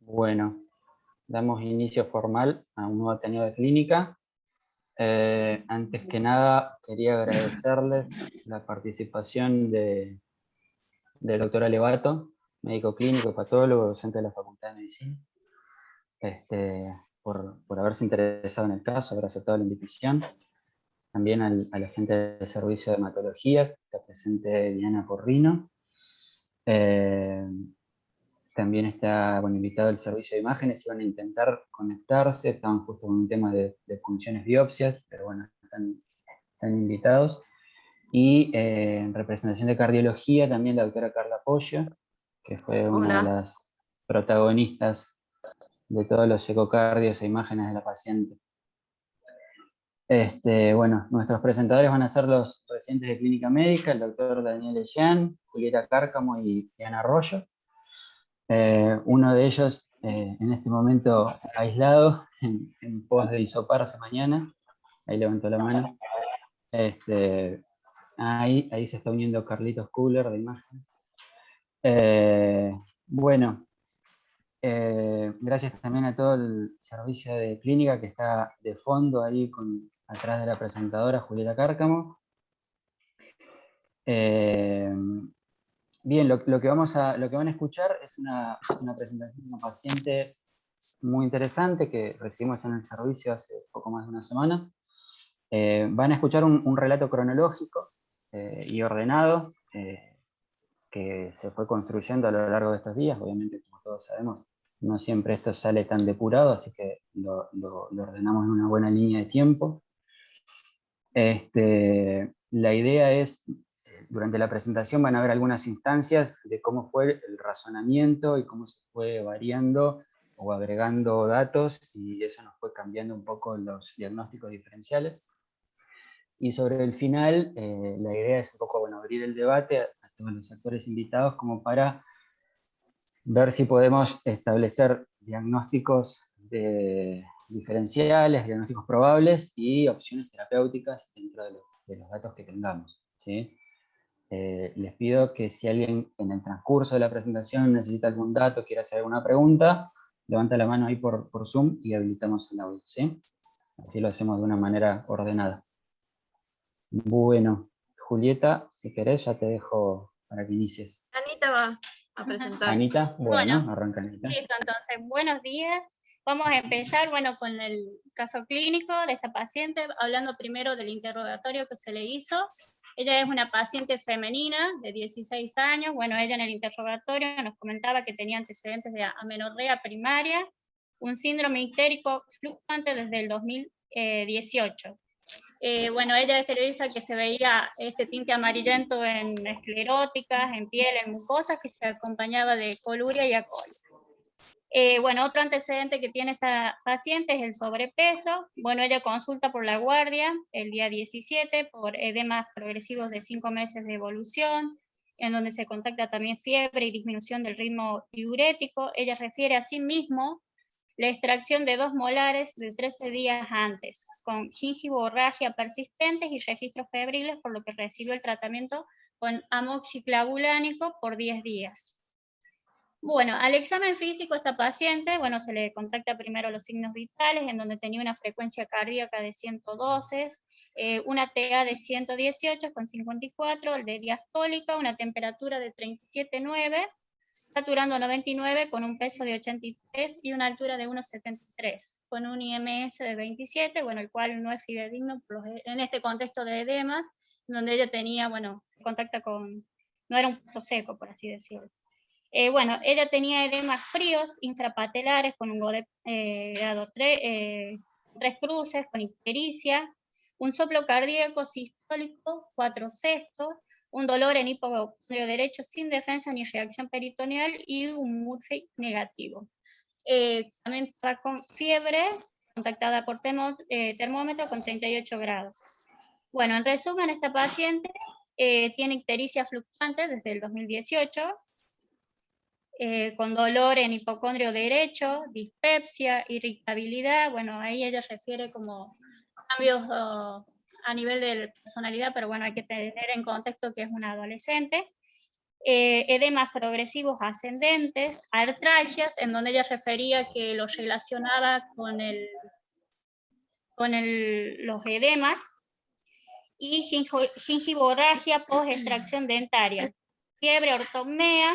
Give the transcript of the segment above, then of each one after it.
Bueno, damos inicio formal a un nuevo ateneo de clínica. Antes que nada, quería agradecerles la participación del doctor Alevato, médico clínico, patólogo, docente de la Facultad de Medicina, por haberse interesado en el caso, haber aceptado la invitación. También al agente de servicio de hematología, que está presente Diana Porrino. También está invitado el servicio de imágenes, iban a intentar conectarse, estaban justo con un tema de funciones biopsias, pero bueno, están invitados. Y en representación de cardiología también la doctora Carla Pollo, que fue una de las protagonistas de todos los ecocardios e imágenes de la paciente. Bueno, nuestros presentadores van a ser los residentes de clínica médica, el doctor Daniel Ellán, Julieta Cárcamo y Ana Arroyo. Uno de ellos en este momento aislado, en pos de hisoparse mañana, ahí levantó la mano. Ahí se está uniendo Carlitos Kuhler de imágenes. Bueno, gracias también a todo el servicio de clínica que está de fondo ahí atrás de la presentadora Julieta Cárcamo. Bien, lo que van a escuchar es una presentación de una paciente muy interesante que recibimos en el servicio hace poco más de una semana. Van a escuchar un relato cronológico y ordenado que se fue construyendo a lo largo de estos días. Obviamente, como todos sabemos, no siempre esto sale tan depurado, así que lo ordenamos en una buena línea de tiempo. La idea es, durante la presentación van a haber algunas instancias de cómo fue el razonamiento y cómo se fue variando o agregando datos, y eso nos fue cambiando un poco los diagnósticos diferenciales. Y sobre el final, la idea es un poco abrir el debate a todos los actores invitados como para ver si podemos establecer diagnósticos diferenciales, diagnósticos probables y opciones terapéuticas dentro de los datos que tengamos, ¿sí? Les pido que si alguien en el transcurso de la presentación necesita algún dato, quiere hacer alguna pregunta, levanta la mano ahí por Zoom y habilitamos el audio, ¿sí? Así lo hacemos de una manera ordenada. Bueno, Julieta, si querés ya te dejo para que inicies. Anita va a presentar. Anita, bueno, arranca Anita. Listo, entonces, buenos días. Vamos a empezar, con el caso clínico de esta paciente, hablando primero del interrogatorio que se le hizo. Ella es una paciente femenina de 16 años. Ella en el interrogatorio nos comentaba que tenía antecedentes de amenorrea primaria, un síndrome histérico fluctuante desde el 2018. Ella exterioriza que se veía este tinte amarillento en escleróticas, en piel, en mucosas, que se acompañaba de coluria y alcohol. Otro antecedente que tiene esta paciente es el sobrepeso. Ella consulta por la guardia el día 17 por edemas progresivos de 5 meses de evolución, en donde se contacta también fiebre y disminución del ritmo diurético. Ella refiere a sí mismo la extracción de 2 molares de 13 días antes, con gingivorragia persistentes y registros febriles, por lo que recibió el tratamiento con amoxiclavulánico por 10 días. Al examen físico esta paciente, se le contacta primero los signos vitales, en donde tenía una frecuencia cardíaca de 112, una TA de 118 con 54, el de diastólica, una temperatura de 37,9, saturando 99 con un peso de 83 y una altura de 1,73, con un IMS de 27, el cual no es fidedigno en este contexto de edemas, donde ella tenía, contacta con, no era un paso seco, por así decirlo. Ella tenía edemas fríos, infrapatelares, con un GODEP grado 3 cruces, con ictericia, un soplo cardíaco sistólico 4/6, un dolor en hipocondrio derecho sin defensa ni reacción peritoneal y un Murphy negativo. También está con fiebre, contactada por termómetro con 38 grados. En resumen, esta paciente tiene ictericia fluctuante desde el 2018, con dolor en hipocondrio derecho, dispepsia, irritabilidad. Ahí ella refiere como cambios a nivel de personalidad, pero hay que tener en contexto que es una adolescente. edemas progresivos ascendentes, artralgias, en donde ella refería que los relacionaba con los edemas, y gingivorragia post extracción dentaria, fiebre ortopnea,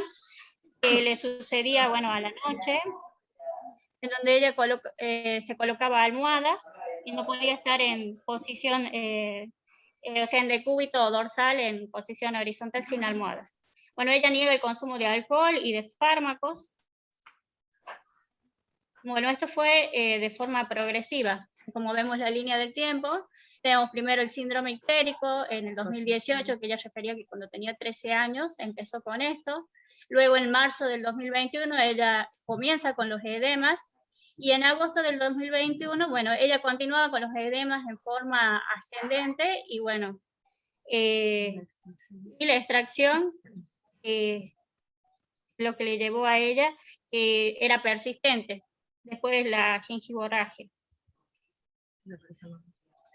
que le sucedía, bueno, a la noche, en donde ella se colocaba almohadas y no podía estar en posición, o sea, en decúbito o dorsal, en posición horizontal sin almohadas. Bueno, ella niega el consumo de alcohol y de fármacos. Bueno, esto fue de forma progresiva. Como vemos la línea del tiempo, tenemos primero el síndrome ictérico en el 2018, que ella refería que cuando tenía 13 años empezó con esto. Luego en marzo del 2021 ella comienza con los edemas, y en agosto del 2021, bueno, ella continuaba con los edemas en forma ascendente, y bueno, y la extracción, lo que le llevó a ella, era persistente, después la gingivorragia.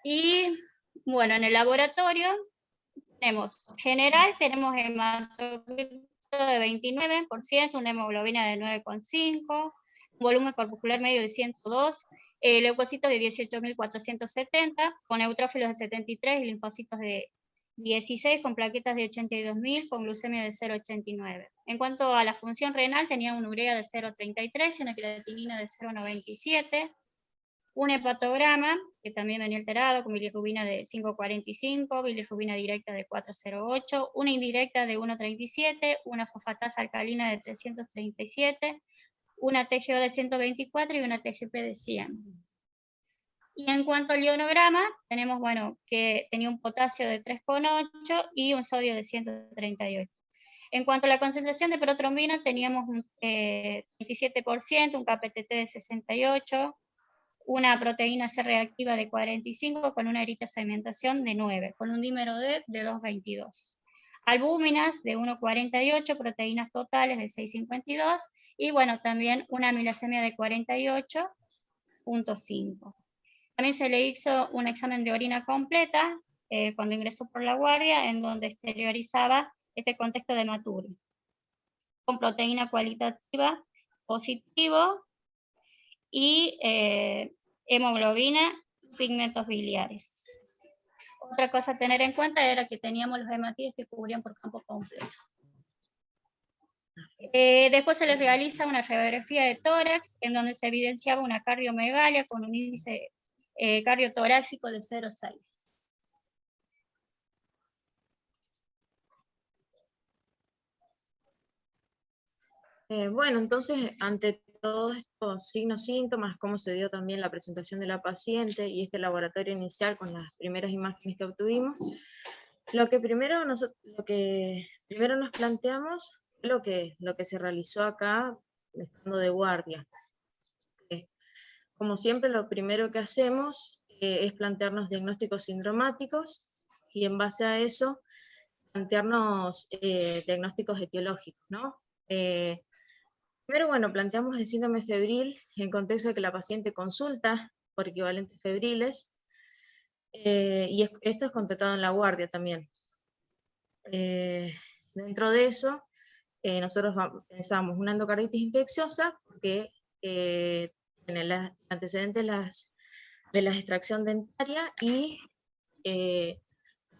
Y bueno, en el laboratorio tenemos general, tenemos hematocrito de 29%, una hemoglobina de 9,5, un volumen corpuscular medio de 102, leucocitos de 18.470, con neutrófilos de 73 y linfocitos de 16, con plaquetas de 82.000, con glucemia de 0,89. En cuanto a la función renal, tenía una urea de 0,33 y una creatinina de 0,97, un hepatograma, que también venía alterado, con bilirrubina de 5,45, bilirrubina directa de 4,08, una indirecta de 1,37, una fosfatasa alcalina de 337, una TGO de 124 y una TGP de 100. Y en cuanto al ionograma, tenemos, bueno, que tenía un potasio de 3,8 y un sodio de 138. En cuanto a la concentración de protrombina, teníamos un 27%, un KPTT de 68, una proteína C reactiva de 45, con una eritrosegmentación de 9, con un dímero D de 2,22. Albúminas de 1,48, proteínas totales de 6,52, y bueno, también una amilasemia de 48,5. También se le hizo un examen de orina completa cuando ingresó por la guardia, en donde exteriorizaba este contexto de Maturi, con proteína cualitativa positivo y hemoglobina, pigmentos biliares. Otra cosa a tener en cuenta era que teníamos los hematíes que cubrían por campo completo. Después se les realiza una radiografía de tórax, en donde se evidenciaba una cardiomegalia con un índice cardiotorácico de 0,6. Bueno, entonces, ante todos estos signos, síntomas, cómo se dio también la presentación de la paciente y este laboratorio inicial con las primeras imágenes que obtuvimos, lo que primero nos planteamos lo que se realizó acá estando de guardia. Como siempre, lo primero que hacemos es plantearnos diagnósticos sindromáticos, y en base a eso plantearnos diagnósticos etiológicos, ¿no? Primero, bueno, planteamos el síndrome febril en contexto de que la paciente consulta por equivalentes febriles, y esto es constatado en la guardia también. Dentro de eso, nosotros pensamos una endocarditis infecciosa, porque tiene el antecedente de la extracción dentaria y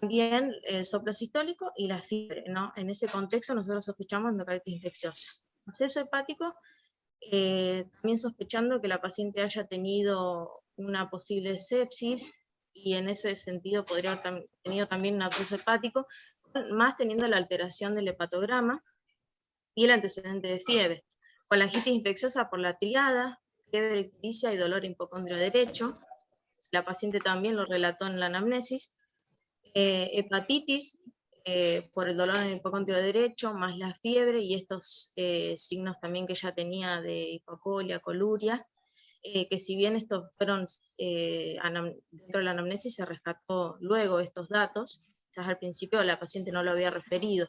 también el soplo sistólico y la fiebre, ¿no? En ese contexto nosotros sospechamos endocarditis infecciosa. Acceso hepático, también sospechando que la paciente haya tenido una posible sepsis, y en ese sentido podría haber tenido también un absceso hepático, más teniendo la alteración del hepatograma y el antecedente de fiebre. Colangitis infecciosa por la triada, fiebre, ictericia y dolor hipocondrio derecho. La paciente también lo relató en la anamnesis. Hepatitis por el dolor en el hipocondrio derecho, más la fiebre y estos signos también que ya tenía de hipocolia, coluria, que si bien estos fueron dentro de la anamnesis, se rescató luego estos datos, quizás al principio la paciente no lo había referido.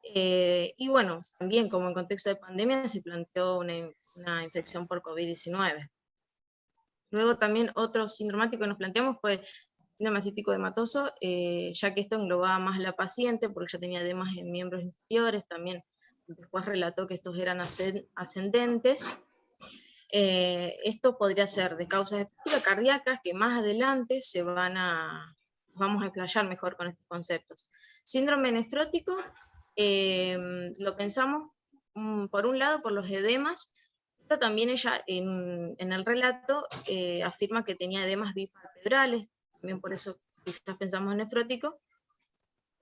Y bueno, también como en contexto de pandemia se planteó una infección por COVID-19. Luego también otro sindromático que nos planteamos fue síndrome ascítico hematoso, ya que esto englobaba más a la paciente, porque ya tenía edemas en miembros inferiores, también después relató que estos eran ascendentes. Esto podría ser de causas cardíacas, que más adelante vamos a explayar mejor con estos conceptos. Síndrome nefrótico, lo pensamos por un lado por los edemas, pero también ella en el relato afirma que tenía edemas bipalpebrales, también por eso quizás pensamos en nefrótico,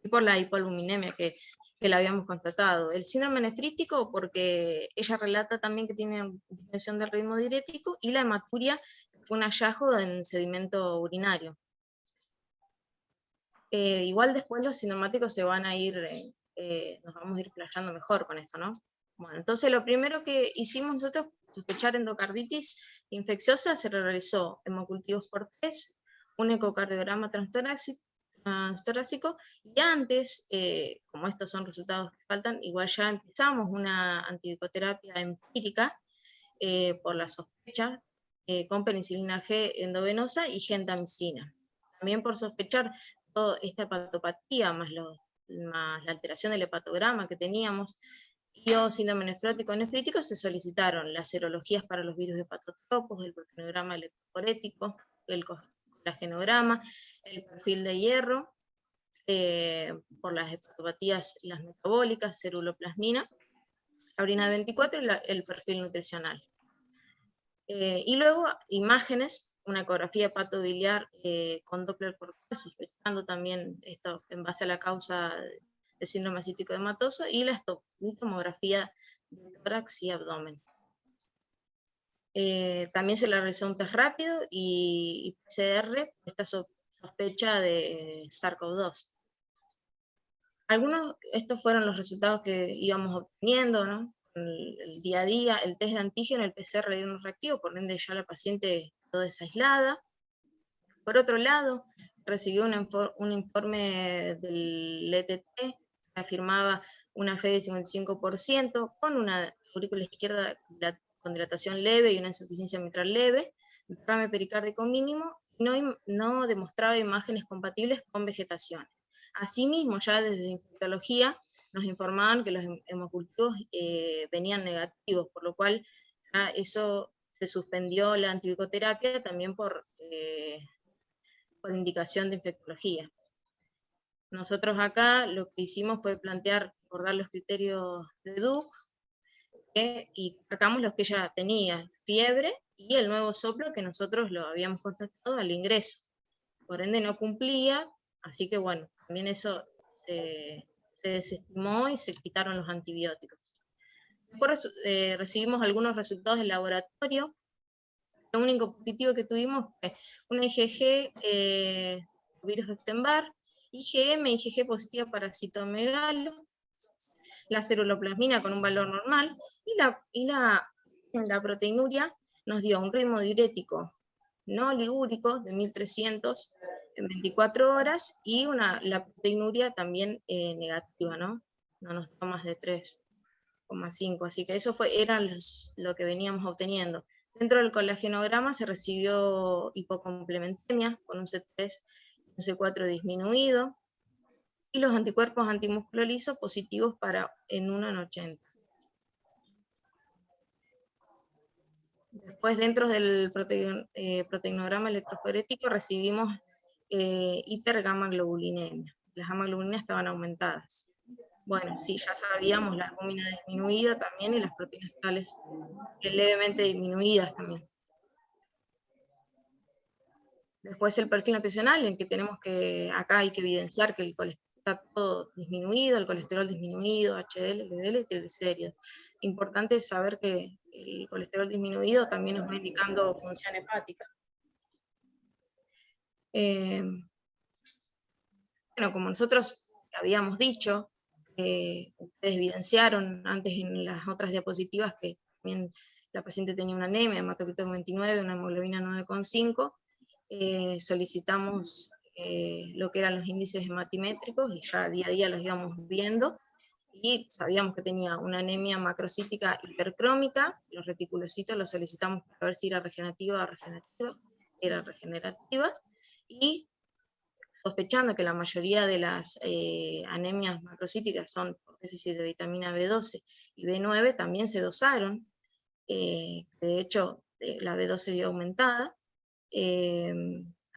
y por la hipoalbuminemia que la habíamos constatado. El síndrome nefrítico, porque ella relata también que tiene disminución del ritmo diurético, y la hematuria fue un hallazgo en sedimento urinario. Igual después los sintomáticos se van a ir, nos vamos a ir playando mejor con esto, ¿no? Bueno, entonces lo primero que hicimos nosotros, sospechar endocarditis infecciosa, se realizó hemocultivos por test, un ecocardiograma transtorácico, y antes, como estos son resultados que faltan, igual ya empezamos una antibicoterapia empírica por la sospecha con penicilina G endovenosa y gentamicina. También por sospechar toda esta hepatopatía, más la alteración del hepatograma que teníamos, y o síndrome nefrótico, se solicitaron las serologías para los virus hepatotropos, el proteinograma electroforético, el colagenograma, el perfil de hierro, por las hepatopatías, las metabólicas, ceruloplasmina, la orina de 24 y el perfil nutricional. Y luego imágenes, una ecografía hepatobiliar con Doppler por T, sospechando también esto en base a la causa del síndrome ascítico hematoso, y la tomografía de tórax y abdomen. También se le realizó un test rápido y PCR, esta sospecha de SARS-CoV-2. Estos fueron los resultados que íbamos obteniendo, ¿no? El día a día, el test de antígeno, el PCR dio un reactivo, por ende ya la paciente quedó desaislada. Por otro lado, recibió un informe del ETT que afirmaba una fe de 55%, con una aurícula izquierda con dilatación leve y una insuficiencia mitral leve, derrame pericárdico mínimo, y no demostraba imágenes compatibles con vegetación. Asimismo, ya desde infectología nos informaban que los hemocultivos venían negativos, por lo cual ya eso se suspendió la antibicoterapia también por indicación de infectología. Nosotros acá lo que hicimos fue plantear, abordar los criterios de Duke, y sacamos los que ella tenía, fiebre y el nuevo soplo que nosotros lo habíamos constatado al ingreso. Por ende no cumplía, así que bueno, también eso se desestimó y se quitaron los antibióticos. Después recibimos algunos resultados del laboratorio. Lo único positivo que tuvimos fue una IgG, virus Epstein-Barr, IgM, IgG positiva para citomegalo, la ceruloplasmina con un valor normal, y la proteinuria nos dio un ritmo diurético no ligúrico de 1300 en 24 horas, y la proteinuria también negativa, ¿no? No nos dio más de 3,5, así que eso era lo que veníamos obteniendo. Dentro del colagenograma se recibió hipocomplementemia con un C3 y un C4 disminuido, y los anticuerpos antimúsculo liso positivos en 1 en 80. Después, dentro del proteinograma electroforético, recibimos hipergamaglobulinemia. Las gamaglobulinas estaban aumentadas. Bueno, sí, ya sabíamos la albúmina disminuida también, y las proteínas tales levemente disminuidas también. Después el perfil nutricional, en que acá hay que evidenciar que el colesterol está todo disminuido, el colesterol disminuido, HDL, LDL y triglicéridos. Importante saber que el colesterol disminuido también nos va indicando función hepática. Bueno, como nosotros habíamos dicho, ustedes evidenciaron antes en las otras diapositivas que también la paciente tenía una anemia, hematocrito 29, una hemoglobina 9,5, solicitamos lo que eran los índices hematimétricos, y ya día a día los íbamos viendo, y sabíamos que tenía una anemia macrocítica hipercrómica. Los reticulocitos los solicitamos para ver si era regenerativa o regenerativa, era regenerativa, y sospechando que la mayoría de las anemias macrocíticas son por déficit de vitamina B12 y B9, también se dosaron. De hecho, la B12 dio aumentada.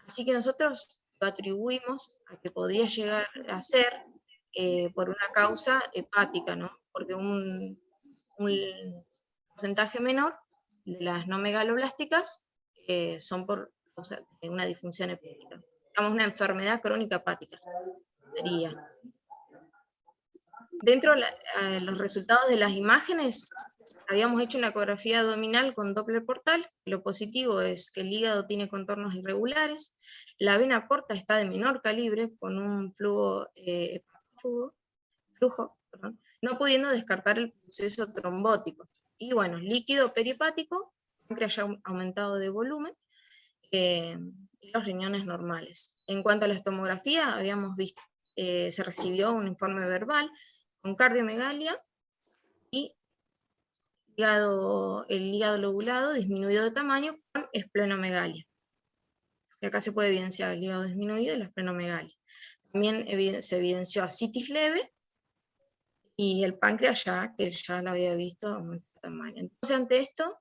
Así que nosotros lo atribuimos a que podría llegar a ser por una causa hepática, ¿no? Porque un porcentaje menor de las no megaloblásticas son por causa de una disfunción hepática. Digamos, una enfermedad crónica hepática. Sería. Dentro de los resultados de las imágenes, habíamos hecho una ecografía abdominal con Doppler portal. Lo positivo es que el hígado tiene contornos irregulares, la vena porta está de menor calibre, con un flujo, no pudiendo descartar el proceso trombótico. Y bueno, líquido perihepático, siempre haya aumentado de volumen, y los riñones normales. En cuanto a la tomografía, habíamos visto, se recibió un informe verbal con cardiomegalia y el hígado lobulado disminuido de tamaño con esplenomegalia. Y acá se puede evidenciar el hígado disminuido y la esplenomegalia. También se evidenció ascitis leve y el páncreas que ya lo había visto, aumentó de tamaño. Entonces, ante esto,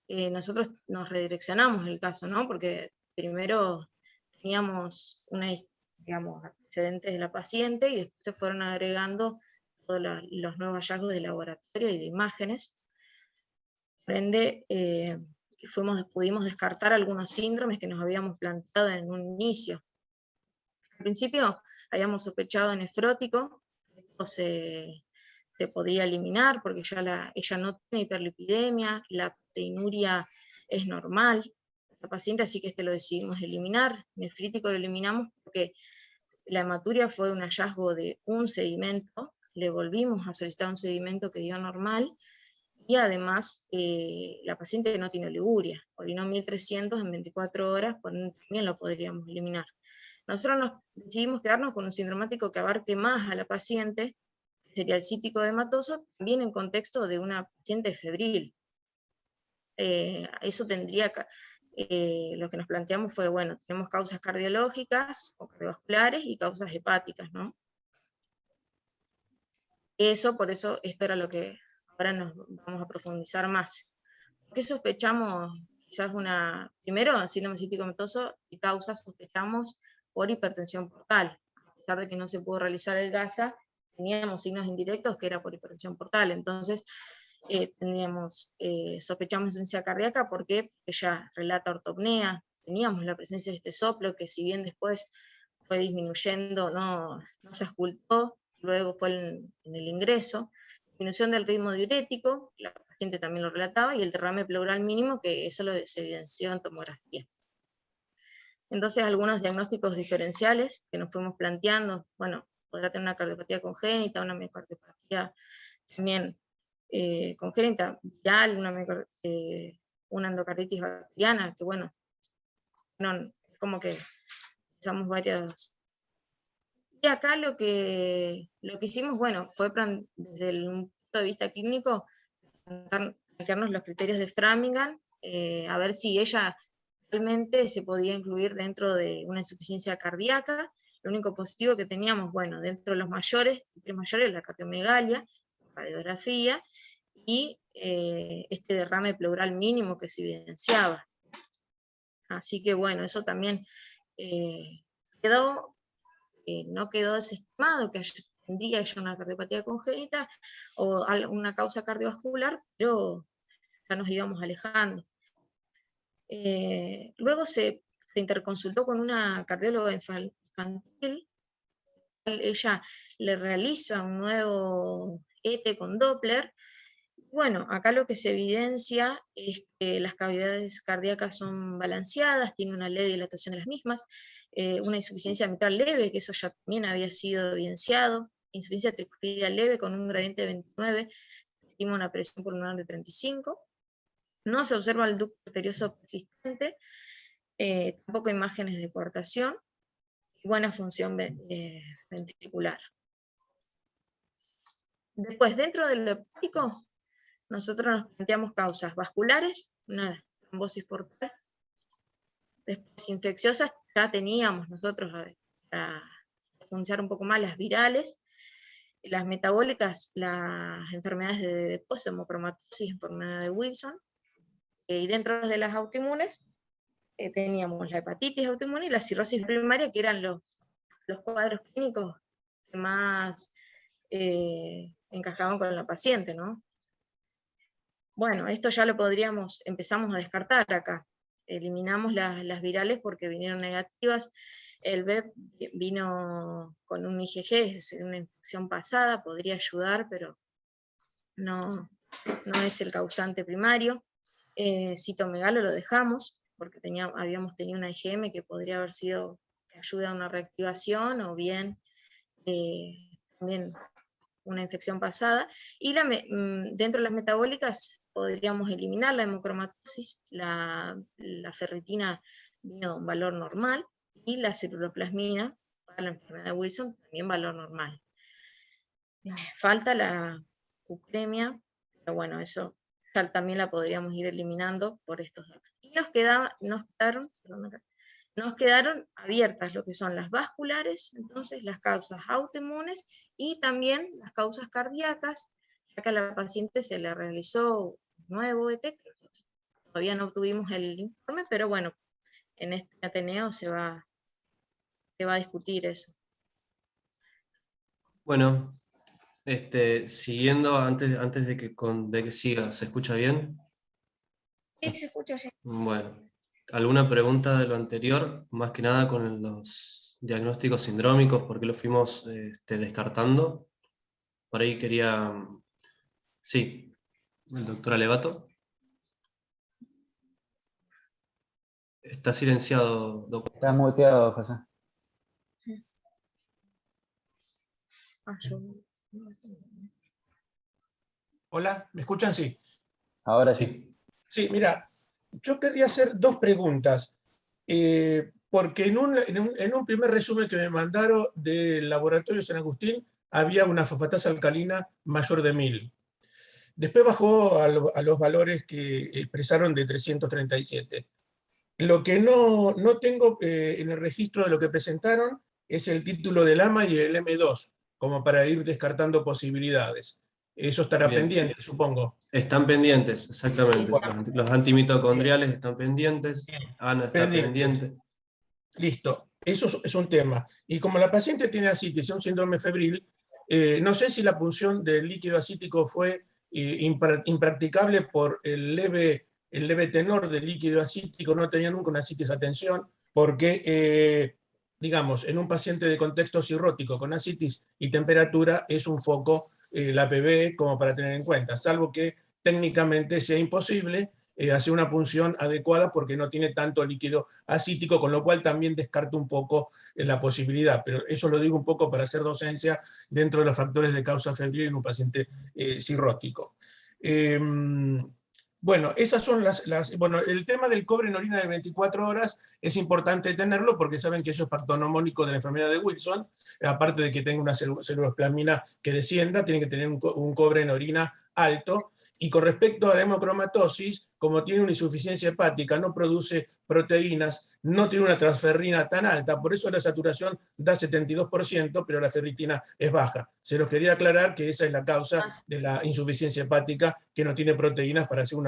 nosotros nos redireccionamos el caso, ¿no? Porque primero teníamos antecedentes de la paciente y después se fueron agregando todos los nuevos hallazgos de laboratorio y de imágenes. Por ende, pudimos descartar algunos síndromes que nos habíamos planteado en un inicio. Al principio habíamos sospechado nefrótico, esto se podría eliminar porque ella no tiene hiperlipidemia, la proteinuria es normal, la paciente, así que lo decidimos eliminar. Nefrítico lo eliminamos porque la hematuria fue un hallazgo de un sedimento, le volvimos a solicitar un sedimento que dio normal, y además la paciente no tiene oliguria, orinó 1300 en 24 horas, también lo podríamos eliminar. Nosotros decidimos quedarnos con un sindromático que abarque más a la paciente, que sería el cítico hematoso, también en contexto de una paciente febril. Eso tendría lo que nos planteamos fue, bueno, tenemos causas cardiológicas o cardiovasculares y causas hepáticas, ¿no? Por eso, esto era lo que ahora nos vamos a profundizar más. ¿Por qué sospechamos quizás primero, síndrome cítico hematoso y causas sospechamos por hipertensión portal? A pesar de que no se pudo realizar el GASA, teníamos signos indirectos que era por hipertensión portal, entonces sospechamos insuficiencia cardíaca porque ella relata ortopnea, teníamos la presencia de este soplo que si bien después fue disminuyendo, no se ocultó, luego fue en el ingreso, disminución del ritmo diurético, la paciente también lo relataba, y el derrame pleural mínimo, que eso se evidenció en tomografía. Entonces, algunos diagnósticos diferenciales que nos fuimos planteando, bueno, podrá tener una cardiopatía congénita, una miocardiopatía también congénita, viral, una endocarditis bacteriana, que bueno, es como que usamos varios. Y acá lo que hicimos, bueno, fue desde el punto de vista clínico, plantearnos los criterios de Framingham, a ver si ella realmente se podía incluir dentro de una insuficiencia cardíaca. Lo único positivo que teníamos, bueno, dentro de los mayores, la cardiomegalia, radiografía, y este derrame pleural mínimo que se evidenciaba. Así que bueno, eso también no quedó desestimado que tendría ella una cardiopatía congénita o una causa cardiovascular, pero ya nos íbamos alejando. Luego se interconsultó con una cardióloga infantil, ella le realiza un nuevo ET con Doppler. Bueno, acá lo que se evidencia es que las cavidades cardíacas son balanceadas, tiene una leve dilatación de las mismas, una insuficiencia mitral leve, que eso ya también había sido evidenciado, insuficiencia tricuspidea leve con un gradiente de 29, tiene una presión pulmonar de 35, no se observa el ducto arterioso persistente, tampoco imágenes de coartación, y buena función ventricular. Después, dentro de lo hepático, nosotros nos planteamos causas vasculares, una trombosis portal. Después, infecciosas, ya teníamos nosotros para profundizar un poco más, las virales, las metabólicas, las enfermedades de depósito, hemocromatosis, enfermedad de Wilson, y dentro de las autoinmunes teníamos la hepatitis autoinmune y la cirrosis primaria, que eran los cuadros clínicos que más encajaban con la paciente, ¿no? Bueno, esto ya lo empezamos a descartar acá. Eliminamos las virales porque vinieron negativas. El BEP vino con un IgG, es una infección pasada, podría ayudar, pero no es el causante primario. Citomegalo lo dejamos, porque habíamos tenido una IgM que podría haber sido que ayuda a una reactivación, o bien también una infección pasada. Y dentro de las metabólicas podríamos eliminar la hemocromatosis, la ferritina vino a un valor normal, y la celuroplasmina para la enfermedad de Wilson también valor normal. Falta la cupremia, pero bueno, eso ya también la podríamos ir eliminando por estos datos. Y nos quedaron abiertas lo que son las vasculares, entonces las causas autoinmunes y también las causas cardíacas, ya que a la paciente se le realizó un nuevo ET, todavía no obtuvimos el informe, pero bueno, en este Ateneo se va a discutir eso. Bueno, siguiendo, antes de que siga, ¿se escucha bien? Sí, se escucha ya. Bueno, ¿alguna pregunta de lo anterior? Más que nada con los diagnósticos sindrómicos, ¿por qué los fuimos descartando? Por ahí quería... Sí, el doctor Alevato. Está silenciado, doctor. Está muteado, José. Hola, ¿me escuchan? Sí. Ahora sí. Sí, mira, yo querría hacer dos preguntas, porque en un primer resumen que me mandaron del laboratorio San Agustín había una fosfatasa alcalina mayor de 1000. Después bajó a los valores que expresaron de 337. Lo que no tengo en el registro de lo que presentaron es el título del AMA y el M2, como para ir descartando posibilidades. Eso estará Bien. pendiente, supongo. Están pendientes, exactamente. Bueno. Los antimitocondriales están pendientes. Ana está Pendientes. pendiente. Listo, eso es un tema. Y como la paciente tiene ascitis, un síndrome febril, no sé si la punción del líquido acítico fue impracticable por el leve tenor del líquido acítico, no tenía nunca una ascitis a tensión, porque, digamos, en un paciente de contexto cirrótico con ascitis y temperatura es un foco la PB como para tener en cuenta, salvo que técnicamente sea imposible hacer una punción adecuada porque no tiene tanto líquido acítico, con lo cual también descarto un poco la posibilidad, pero eso lo digo un poco para hacer docencia dentro de los factores de causa febril en un paciente cirrótico. Bueno, esas son bueno, el tema del cobre en orina de 24 horas es importante tenerlo porque saben que eso es pactonomónico de la enfermedad de Wilson, aparte de que tenga una celulosplasmina que descienda, tiene que tener un cobre en orina alto. Y con respecto a la hemocromatosis, como tiene una insuficiencia hepática, no produce proteínas, no tiene una transferrina tan alta, por eso la saturación da 72%, pero la ferritina es baja. Se los quería aclarar que esa es la causa de la insuficiencia hepática, que no tiene proteínas para hacer un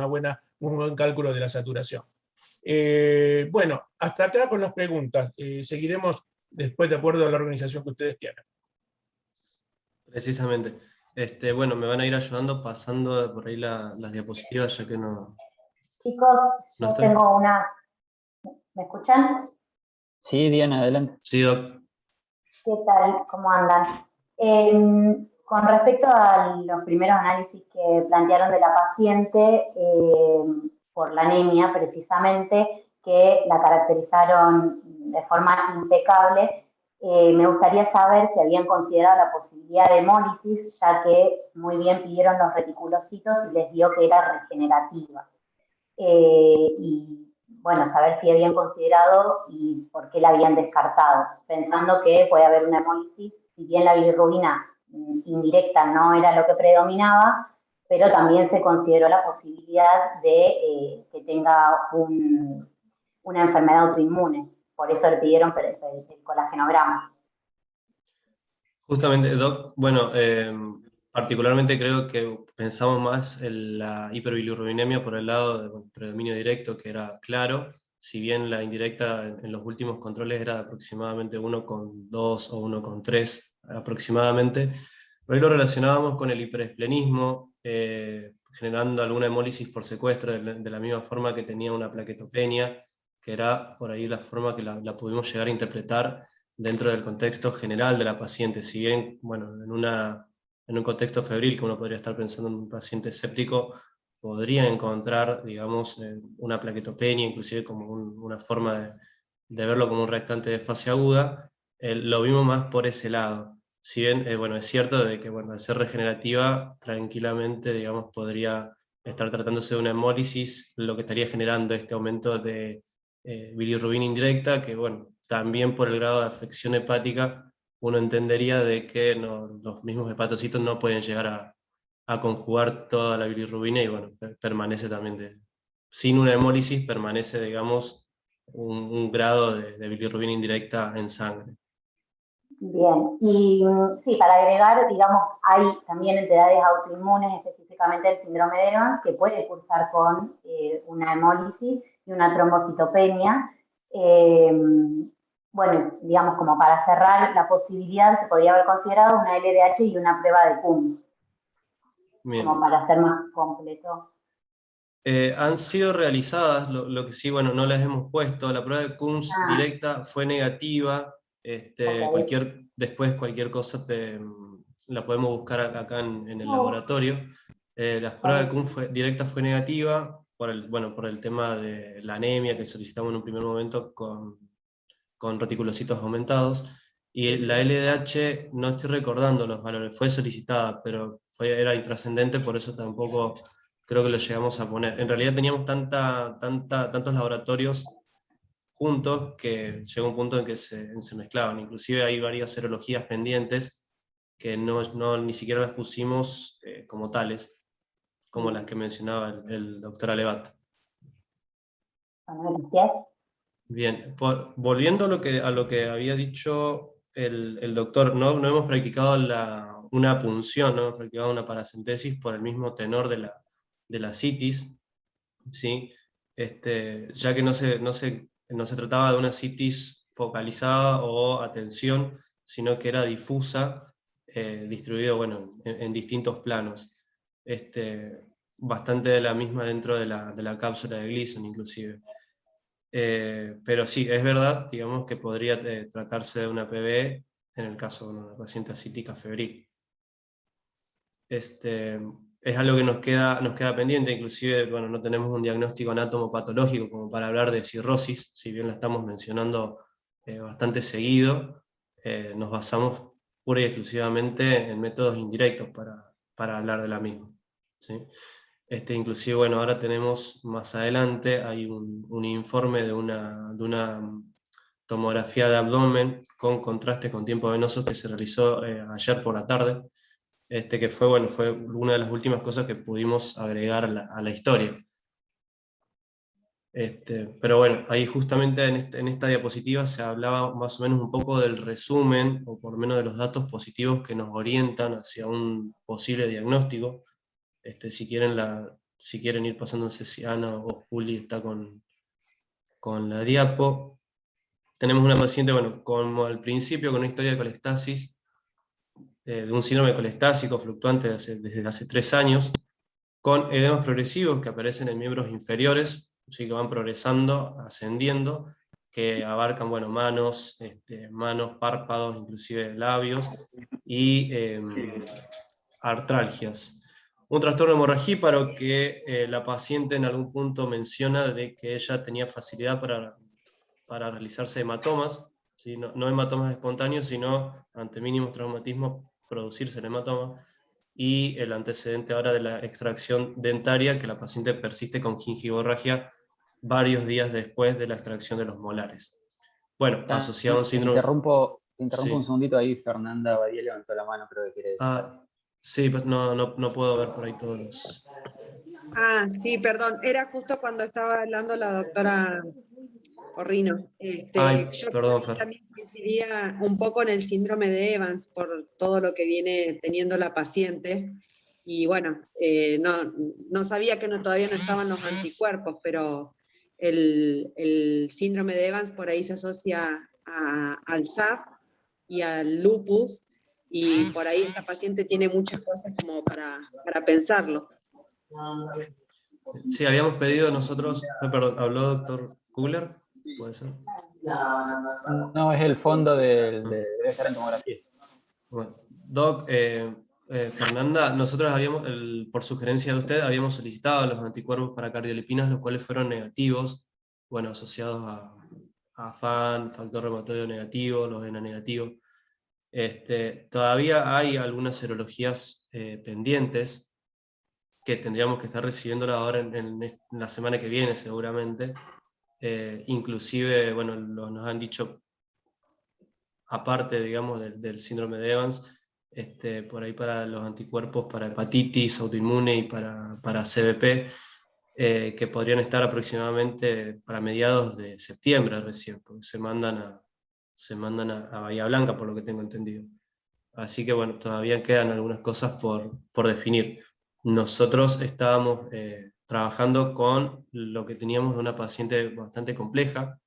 buen cálculo de la saturación. Bueno, hasta acá con las preguntas. Seguiremos después de acuerdo a la organización que ustedes tienen. Precisamente. Bueno, me van a ir ayudando pasando por ahí las diapositivas, ya que no... Chicos, yo tengo una... ¿Me escuchan? Sí, Diana, adelante. Sí, Doc. ¿Qué tal? ¿Cómo andan? Con respecto a los primeros análisis que plantearon de la paciente, por la anemia precisamente, que la caracterizaron de forma impecable, me gustaría saber si habían considerado la posibilidad de hemólisis, ya que muy bien pidieron los reticulocitos y les dio que era regenerativa. Y bueno, saber si habían considerado y por qué la habían descartado, pensando que puede haber una hemólisis, si bien la bilirrubina indirecta no era lo que predominaba, pero también se consideró la posibilidad de que tenga una enfermedad autoinmune. Por eso le pidieron el colagenograma. Justamente, Doc, bueno, particularmente creo que pensamos más en la hiperbilirrubinemia por el lado del predominio directo, que era claro, si bien la indirecta en los últimos controles era aproximadamente 1,2 o 1,3 aproximadamente, pero ahí lo relacionábamos con el hiperesplenismo, generando alguna hemólisis por secuestro, de la misma forma que tenía una plaquetopenia, que era por ahí la forma que la pudimos llegar a interpretar dentro del contexto general de la paciente. Si bien, bueno, en un contexto febril que uno podría estar pensando en un paciente séptico, podría encontrar, digamos, una plaquetopenia, inclusive como una forma de verlo como un reactante de fase aguda, lo vimos más por ese lado. Si bien, bueno, es cierto de que, bueno, al ser regenerativa, tranquilamente, digamos, podría estar tratándose de una hemólisis, lo que estaría generando este aumento de bilirrubina indirecta, que, bueno, también por el grado de afección hepática, uno entendería de que los mismos hepatocitos no pueden llegar a conjugar toda la bilirrubina y, bueno, permanece también sin una hemólisis, permanece, digamos, un grado de bilirrubina indirecta en sangre. Bien, y sí, para agregar, digamos, hay también entidades autoinmunes, específicamente el síndrome de Evans, que puede cursar con una hemólisis y una trombocitopenia. Bueno, digamos, como para cerrar la posibilidad, se podría haber considerado una LDH y una prueba de CUMS, como para ser más completo. Han sido realizadas, lo que sí, bueno, no las hemos puesto. La prueba de CUMS directa fue negativa. Okay. Después cualquier cosa la podemos buscar acá en el laboratorio. La prueba de CUMS directa fue negativa por el tema de la anemia que solicitamos en un primer momento con reticulocitos aumentados. Y la LDH, no estoy recordando los valores, fue solicitada, pero era intrascendente, por eso tampoco creo que lo llegamos a poner. En realidad teníamos tantos laboratorios juntos que llegó un punto en que se mezclaban. Inclusive hay varias serologías pendientes que ni siquiera las pusimos como tales, como las que mencionaba el doctor Alevat. Bien, volviendo a lo que había dicho el doctor, no hemos practicado una punción, no hemos practicado una paracentesis por el mismo tenor de la citis, ¿sí? Ya que no se trataba de una citis focalizada o atención, sino que era difusa, distribuido, bueno, en distintos planos. Bastante de la misma dentro de la cápsula de Gleason, inclusive. Pero sí, es verdad, digamos, que podría tratarse de una PBE en el caso de una paciente ascítica febril. Es algo que nos queda pendiente, inclusive, bueno, no tenemos un diagnóstico anatomopatológico como para hablar de cirrosis, si bien la estamos mencionando bastante seguido, nos basamos pura y exclusivamente en métodos indirectos para hablar de la misma, ¿sí? Inclusive, bueno, ahora tenemos más adelante, hay un informe de una tomografía de abdomen con contraste con tiempo venoso que se realizó ayer por la tarde, que fue una de las últimas cosas que pudimos agregar a la historia. Pero bueno, ahí justamente en esta diapositiva se hablaba más o menos un poco del resumen, o por lo menos de los datos positivos que nos orientan hacia un posible diagnóstico. Si quieren ir pasando, no sé si Ana o Juli está con la diapo. Tenemos una paciente, bueno, como al principio, con una historia de colestasis, de un síndrome colestásico fluctuante desde hace 3 años, con edemas progresivos que aparecen en miembros inferiores, así que van progresando, ascendiendo, que abarcan, bueno, manos, párpados, inclusive labios, y artralgias. Un trastorno hemorragíparo que la paciente en algún punto menciona de que ella tenía facilidad para realizarse hematomas, ¿sí? No hematomas espontáneos, sino ante mínimos traumatismos producirse el hematoma, y el antecedente ahora de la extracción dentaria, que la paciente persiste con gingivorragia varios días después de la extracción de los molares. Bueno, asociado a un síndrome... Te interrumpo sí. Un segundito ahí, Fernanda Badía levantó la mano, creo que quiere decir. Sí, pues no puedo ver por ahí todos los... Sí, perdón, era justo cuando estaba hablando la doctora Orrino. Perdón, Fer. incidiría un poco en el síndrome de Evans por todo lo que viene teniendo la paciente. Y bueno, no sabía que todavía no estaban los anticuerpos, pero el síndrome de Evans por ahí se asocia al SAF y al lupus, y por ahí esta paciente tiene muchas cosas como para pensarlo. Sí, habíamos pedido nosotros, perdón, ¿habló doctor Kugler? ¿Puede ser? No, es el fondo debe estar en tomografía. Bueno, Doc, Fernanda, nosotros habíamos, por sugerencia de usted, habíamos solicitado los anticuerpos para cardiolipinas, los cuales fueron negativos, bueno, asociados a FAN, factor reumatoide negativo, los ENA negativos. Todavía hay algunas serologías pendientes que tendríamos que estar recibiéndolas ahora en la semana que viene seguramente. Inclusive, bueno, nos han dicho, aparte, digamos, del síndrome de Evans, por ahí para los anticuerpos para hepatitis autoinmune y para CBP, que podrían estar aproximadamente para mediados de septiembre recién, porque se mandan a Bahía Blanca, por lo que tengo entendido. Así que bueno, todavía quedan algunas cosas por definir. Nosotros estábamos trabajando con lo que teníamos de una paciente bastante compleja,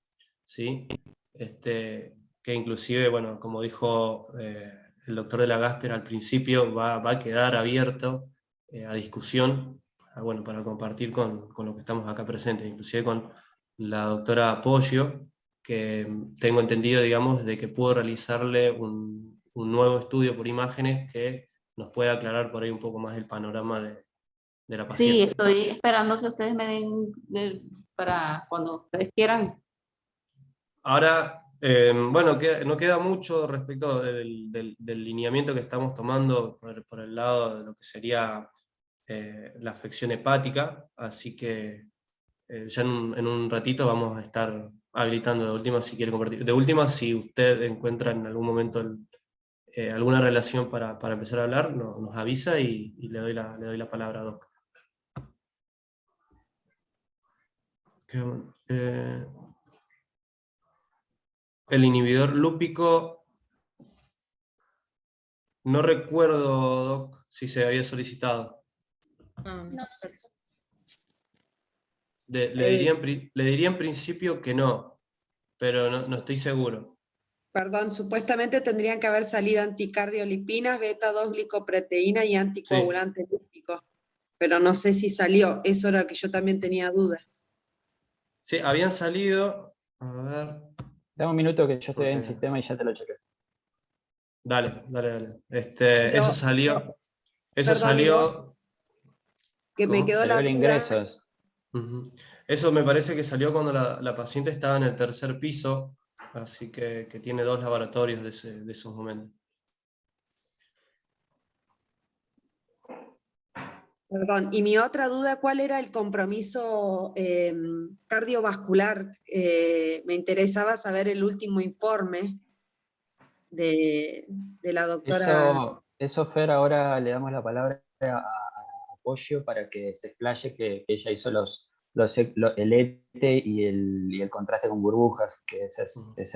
¿sí? Que inclusive, bueno, como dijo el doctor de la Gasper al principio, va a quedar abierto a discusión, bueno, para compartir con los que estamos acá presentes, inclusive con la doctora Poggio, que tengo entendido, digamos, de que pudo realizarle un nuevo estudio por imágenes que nos puede aclarar por ahí un poco más el panorama de la paciente. Sí, estoy esperando que ustedes me den para cuando ustedes quieran. Ahora, bueno, no queda mucho respecto del lineamiento que estamos tomando por el lado de lo que sería la afección hepática, así que ya en un ratito vamos a estar habilitando de última si quiere compartir. De última, si usted encuentra en algún momento alguna relación para empezar a hablar, nos avisa y le doy la palabra a Doc. El inhibidor lúpico, no recuerdo, Doc, si se había solicitado. Le diría en principio que no, pero no estoy seguro. Perdón, supuestamente tendrían que haber salido anticardiolipinas, beta-2-glicoproteína y anticoagulantes lúpicos, pero no sé si salió, eso era lo que yo también tenía dudas. Sí, habían salido, a ver... Dame un minuto que yo estoy en sistema y ya te lo chequeo. Dale. Pero, eso salió... Eso perdón, salió... que me quedó la duda. Ingresos. Eso me parece que salió cuando la paciente estaba en el tercer piso, así que tiene 2 laboratorios de esos momentos. Perdón, y mi otra duda, ¿cuál era el compromiso cardiovascular? Me interesaba saber el último informe de la doctora. Eso, Fer, ahora le damos la palabra a Poggio para que se explaye que ella hizo el ETE y el contraste con burbujas, que esa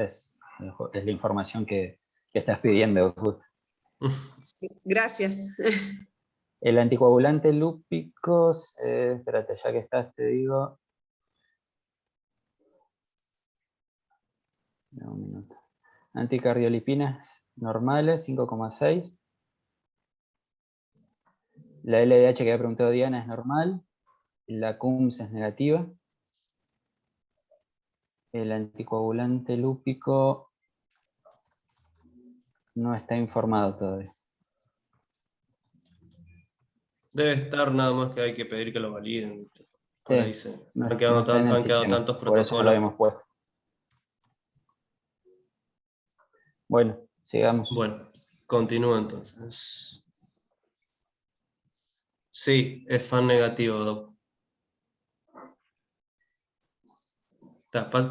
es la información que estás pidiendo. Gracias. El anticoagulante lúpico, espérate, ya que estás, te digo. No, un minuto. Anticardiolipinas normales, 5,6. La LDH que había preguntado Diana es normal. La CUMS es negativa. El anticoagulante lúpico no está informado todavía. Debe estar, nada más que hay que pedir que lo validen. Sí, han quedado tantos por eso no lo protocolos. habíamos puesto. Bueno, sigamos. Bueno, continúo entonces. Sí, es FAN negativo, Doc.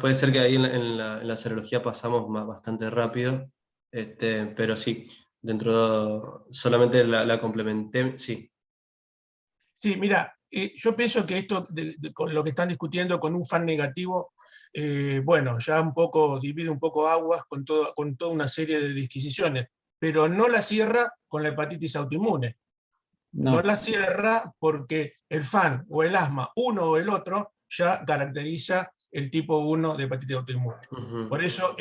Puede ser que ahí en la serología pasamos bastante rápido, pero sí, solamente la complementé, sí. Sí, mira, yo pienso que esto, con lo que están discutiendo con un FAN negativo, bueno, ya un poco divide un poco aguas con toda una serie de disquisiciones, pero no la cierra con la hepatitis autoinmune. No la cierra porque el FAN o el asma, uno o el otro, ya caracteriza el tipo 1 de hepatitis autoinmune. Por eso,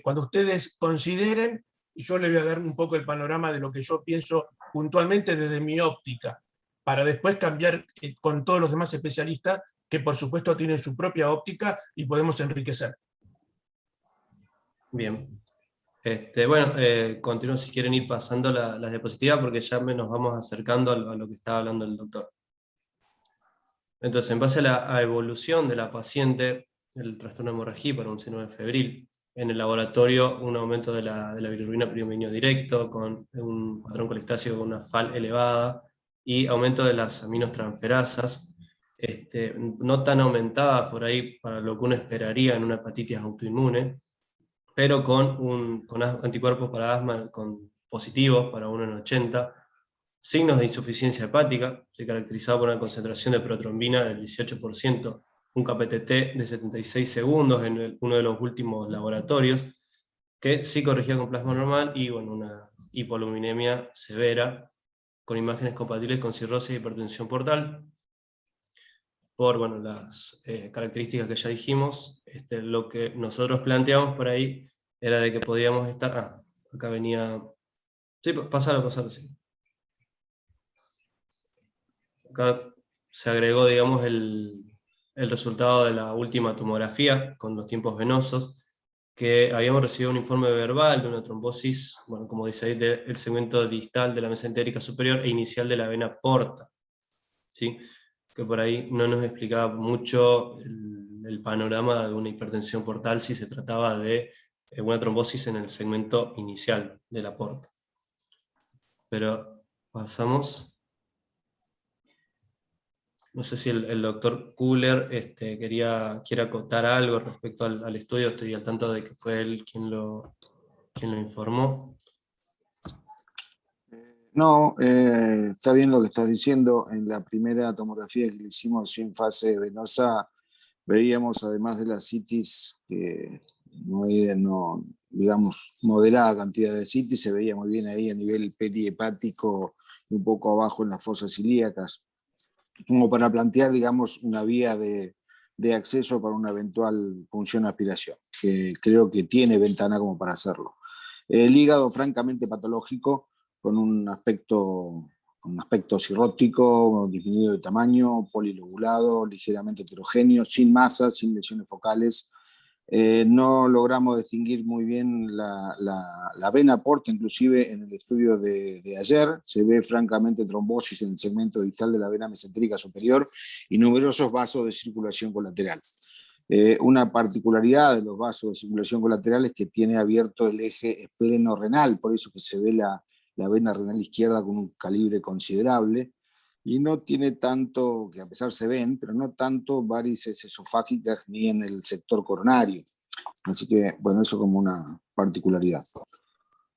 cuando ustedes consideren, yo les voy a dar un poco el panorama de lo que yo pienso puntualmente desde mi óptica, para después cambiar con todos los demás especialistas, que por supuesto tienen su propia óptica y podemos enriquecer. Bien. Bueno, continúo si quieren ir pasando las diapositivas, porque ya nos vamos acercando a lo que estaba hablando el doctor. Entonces, en base a la evolución de la paciente, el trastorno de hemorragia para un síndrome febril, en el laboratorio un aumento de la bilirrubina primigenio directo, con un patrón colectásico con una FAL elevada, y aumento de las aminotransferasas, no tan aumentada por ahí para lo que uno esperaría en una hepatitis autoinmune, pero con anticuerpos para asma positivos para 1 en 80, signos de insuficiencia hepática, se caracterizaba por una concentración de protrombina del 18%, un KPTT de 76 segundos en uno de los últimos laboratorios, que sí corregía con plasma normal, y bueno, una hipoluminemia severa, con imágenes compatibles con cirrosis y hipertensión portal, por bueno, las características que ya dijimos. Lo que nosotros planteamos por ahí era de que podíamos estar... acá venía... Sí, pasalo, sí. Acá se agregó, digamos, el resultado de la última tomografía con los tiempos venosos, que habíamos recibido un informe verbal de una trombosis, bueno, como dice ahí, del segmento distal de la mesentérica superior e inicial de la vena porta, ¿sí? Que por ahí no nos explicaba mucho el panorama de una hipertensión portal, si se trataba de una trombosis en el segmento inicial de la porta. Pero pasamos... No sé si el doctor Kuhler quiere acotar algo respecto al estudio. Estoy al tanto de que fue él quien lo informó. No, está bien lo que estás diciendo. En la primera tomografía que le hicimos sin fase venosa, veíamos, además de la citis, que no, digamos, moderada cantidad de citis, se veía muy bien ahí a nivel perihepático y un poco abajo en las fosas ilíacas, como para plantear, digamos, una vía de acceso para una eventual punción aspiración, que creo que tiene ventana como para hacerlo. El hígado francamente patológico, con un aspecto cirrótico, disminuido de tamaño, polilobulado, ligeramente heterogéneo, sin masa, sin lesiones focales. No logramos distinguir muy bien la vena porta, inclusive en el estudio de ayer, se ve francamente trombosis en el segmento distal de la vena mesentérica superior y numerosos vasos de circulación colateral. Una particularidad de los vasos de circulación colateral es que tiene abierto el eje espleno-renal, por eso que se ve la vena renal izquierda con un calibre considerable, y no tiene tanto, que a pesar se ven, pero no tanto varices esofágicas ni en el sector coronario. Así que, bueno, eso como una particularidad.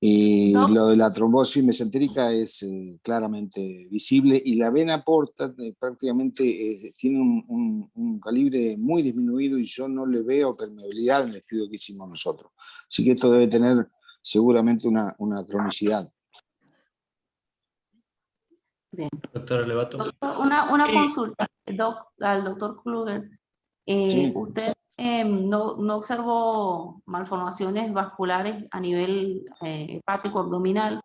Y ¿no? Lo de la trombosis mesentérica es claramente visible, y la vena porta prácticamente tiene un calibre muy disminuido, y yo no le veo permeabilidad en el estudio que hicimos nosotros. Así que esto debe tener seguramente una cronicidad. Bien. Doctor Levato. Una consulta al doctor Kluger. Sí. ¿Usted no observó malformaciones vasculares a nivel hepático abdominal,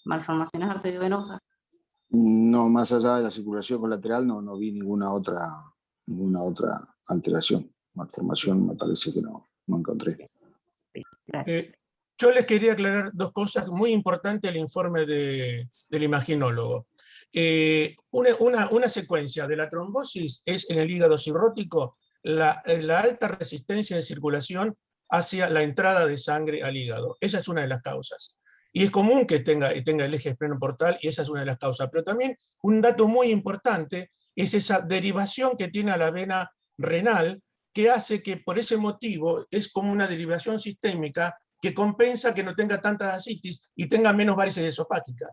malformaciones arteriovenosas? No, más allá de la circulación colateral no vi ninguna otra alteración. Malformación me parece que no encontré. Gracias. Yo les quería aclarar dos cosas muy importantes del informe del imaginólogo. Una secuencia de la trombosis es en el hígado cirrótico la alta resistencia de circulación hacia la entrada de sangre al hígado. Esa es una de las causas. Y es común que tenga el eje esplenoportal, y esa es una de las causas. Pero también un dato muy importante es esa derivación que tiene a la vena renal, que hace que por ese motivo es como una derivación sistémica que compensa que no tenga tanta ascitis y tenga menos varices esofágicas.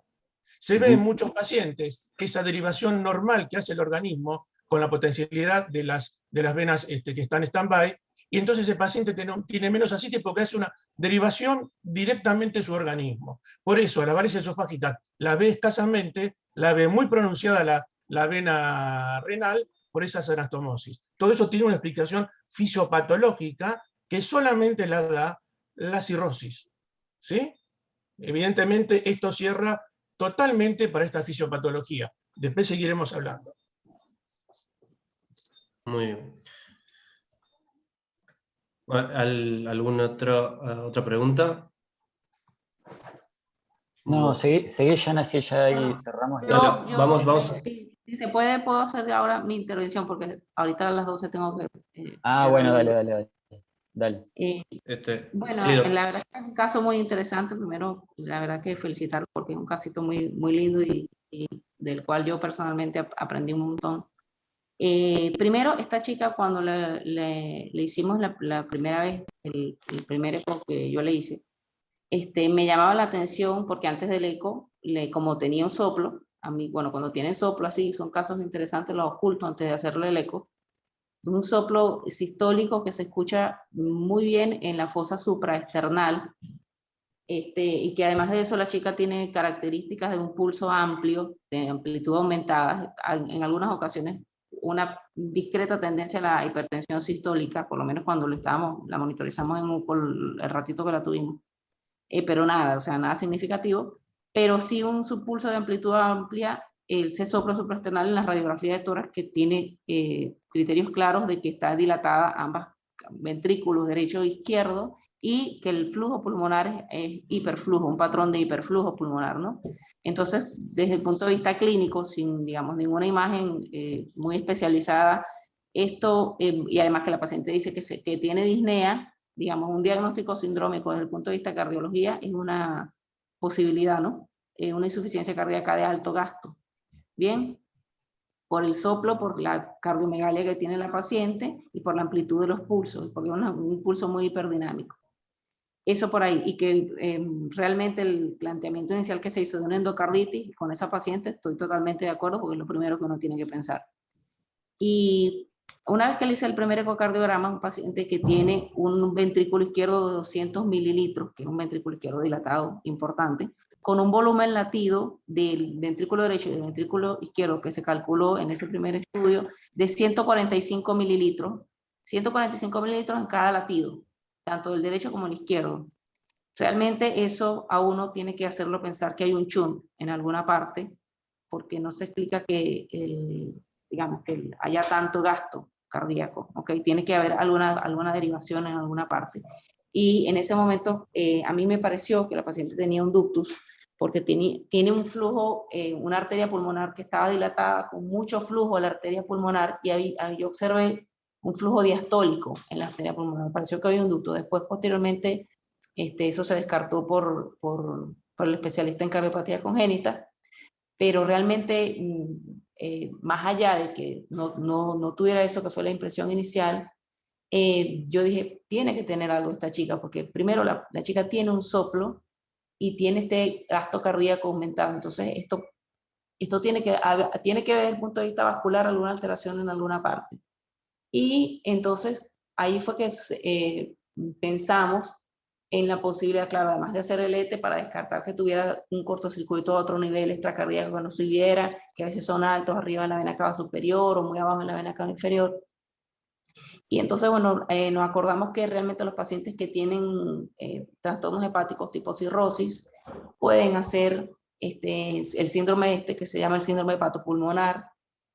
Se ve en muchos pacientes que esa derivación normal que hace el organismo con la potencialidad de las venas que están stand-by y entonces el paciente tiene menos ascitis porque hace una derivación directamente de su organismo. Por eso, a la varices esofágica la ve escasamente, la ve muy pronunciada la vena renal por esa anastomosis. Todo eso tiene una explicación fisiopatológica que solamente la da la cirrosis. ¿Sí? Evidentemente, esto cierra totalmente para esta fisiopatología. Después seguiremos hablando. Muy bien. ¿Alguna otra pregunta? No, seguí Yana, si ya ahí cerramos. Dale, vamos. Si se puede, puedo hacer ahora mi intervención, porque ahorita a las 12 tengo que... Bueno, dale. Bueno, sí, la verdad que es un caso muy interesante. Primero, la verdad que felicitarlo porque es un casito muy, muy lindo y del cual yo personalmente aprendí un montón. Primero, esta chica, cuando le hicimos la primera vez, el primer eco que yo le hice, me llamaba la atención porque antes del eco, como tenía un soplo, a mí, bueno, cuando tienen soplo así, son casos interesantes, los oculto antes de hacerle el eco, un soplo sistólico que se escucha muy bien en la fosa supraesternal, y que además de eso la chica tiene características de un pulso amplio, de amplitud aumentada, en algunas ocasiones una discreta tendencia a la hipertensión sistólica, por lo menos cuando la monitorizamos por el ratito que la tuvimos, pero nada, o sea, nada significativo, pero sí un subpulso de amplitud amplia, ese soplo supraesternal en la radiografía de tórax que tiene criterios claros de que está dilatada ambas ventrículos, derecho e izquierdo, y que el flujo pulmonar es hiperflujo, un patrón de hiperflujo pulmonar, ¿no? Entonces, desde el punto de vista clínico, sin, digamos, ninguna imagen muy especializada, esto, y además que la paciente dice que tiene disnea, digamos, un diagnóstico sindrómico desde el punto de vista de cardiología es una posibilidad, ¿no? Una insuficiencia cardíaca de alto gasto. Bien, por el soplo, por la cardiomegalia que tiene la paciente y por la amplitud de los pulsos, porque es un pulso muy hiperdinámico. Eso por ahí, y que realmente el planteamiento inicial que se hizo de una endocarditis con esa paciente, estoy totalmente de acuerdo porque es lo primero que uno tiene que pensar. Y una vez que le hice el primer ecocardiograma, un paciente que tiene un ventrículo izquierdo de 200 mililitros, que es un ventrículo izquierdo dilatado importante, con un volumen latido del ventrículo derecho y del ventrículo izquierdo que se calculó en ese primer estudio de 145 mililitros, 145 mililitros en cada latido, tanto el derecho como el izquierdo. Realmente eso a uno tiene que hacerlo pensar que hay un shunt en alguna parte, porque no se explica que digamos, que haya tanto gasto cardíaco, ¿ok? Tiene que haber alguna derivación en alguna parte. Y en ese momento a mí me pareció que la paciente tenía un ductus, porque tiene un flujo, una arteria pulmonar que estaba dilatada, con mucho flujo de la arteria pulmonar, y ahí yo observé un flujo diastólico en la arteria pulmonar. Me pareció que había un ducto. Después, posteriormente, eso se descartó por el especialista en cardiopatía congénita, pero realmente, más allá de que no tuviera eso que fue la impresión inicial, yo dije, tiene que tener algo esta chica, porque primero la chica tiene un soplo y tiene este gasto cardíaco aumentado. Entonces, esto tiene que ver desde el punto de vista vascular alguna alteración en alguna parte. Y entonces, ahí fue que pensamos en la posibilidad, claro, además de hacer el ET para descartar que tuviera un cortocircuito a otro nivel extracardíaco que no se viera, que a veces son altos arriba en la vena cava superior o muy abajo en la vena cava inferior. Y entonces, bueno, nos acordamos que realmente los pacientes que tienen trastornos hepáticos tipo cirrosis pueden hacer el síndrome que se llama el síndrome hepatopulmonar,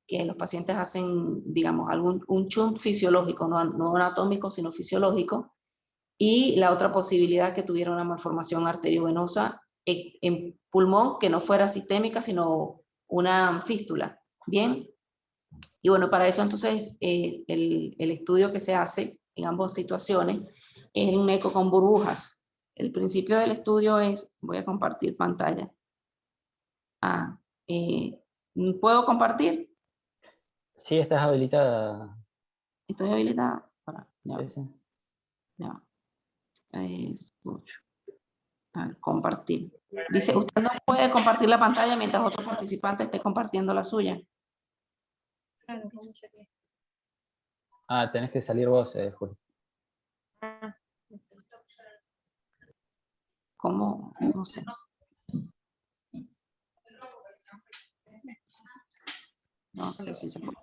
que los pacientes hacen, digamos, un shunt fisiológico, no anatómico, sino fisiológico. Y la otra posibilidad que tuviera una malformación arteriovenosa en pulmón que no fuera sistémica, sino una fístula. Bien. Y bueno, para eso entonces el estudio que se hace en ambas situaciones es un eco con burbujas. El principio del estudio es, voy a compartir pantalla. ¿Puedo compartir? Sí, estás habilitada. Estoy habilitada. Sí. Ya. A ver, compartir. Dice, usted no puede compartir la pantalla mientras otro participante esté compartiendo la suya. Tenés que salir vos, Juli. ¿Cómo? No sé. No sé si se puede.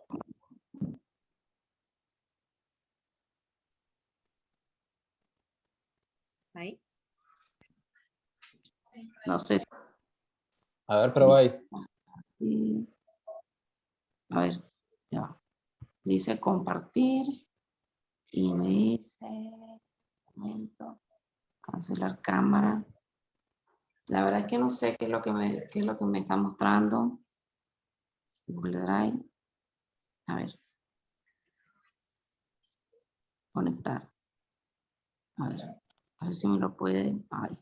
Ahí. No sé. A ver, probá ahí. Sí. A ver, ya va. Dice compartir y me dice, momento, cancelar cámara. La verdad es que no sé qué es lo que me está mostrando. Google Drive. A ver. Conectar. A ver si me lo puede. Ay.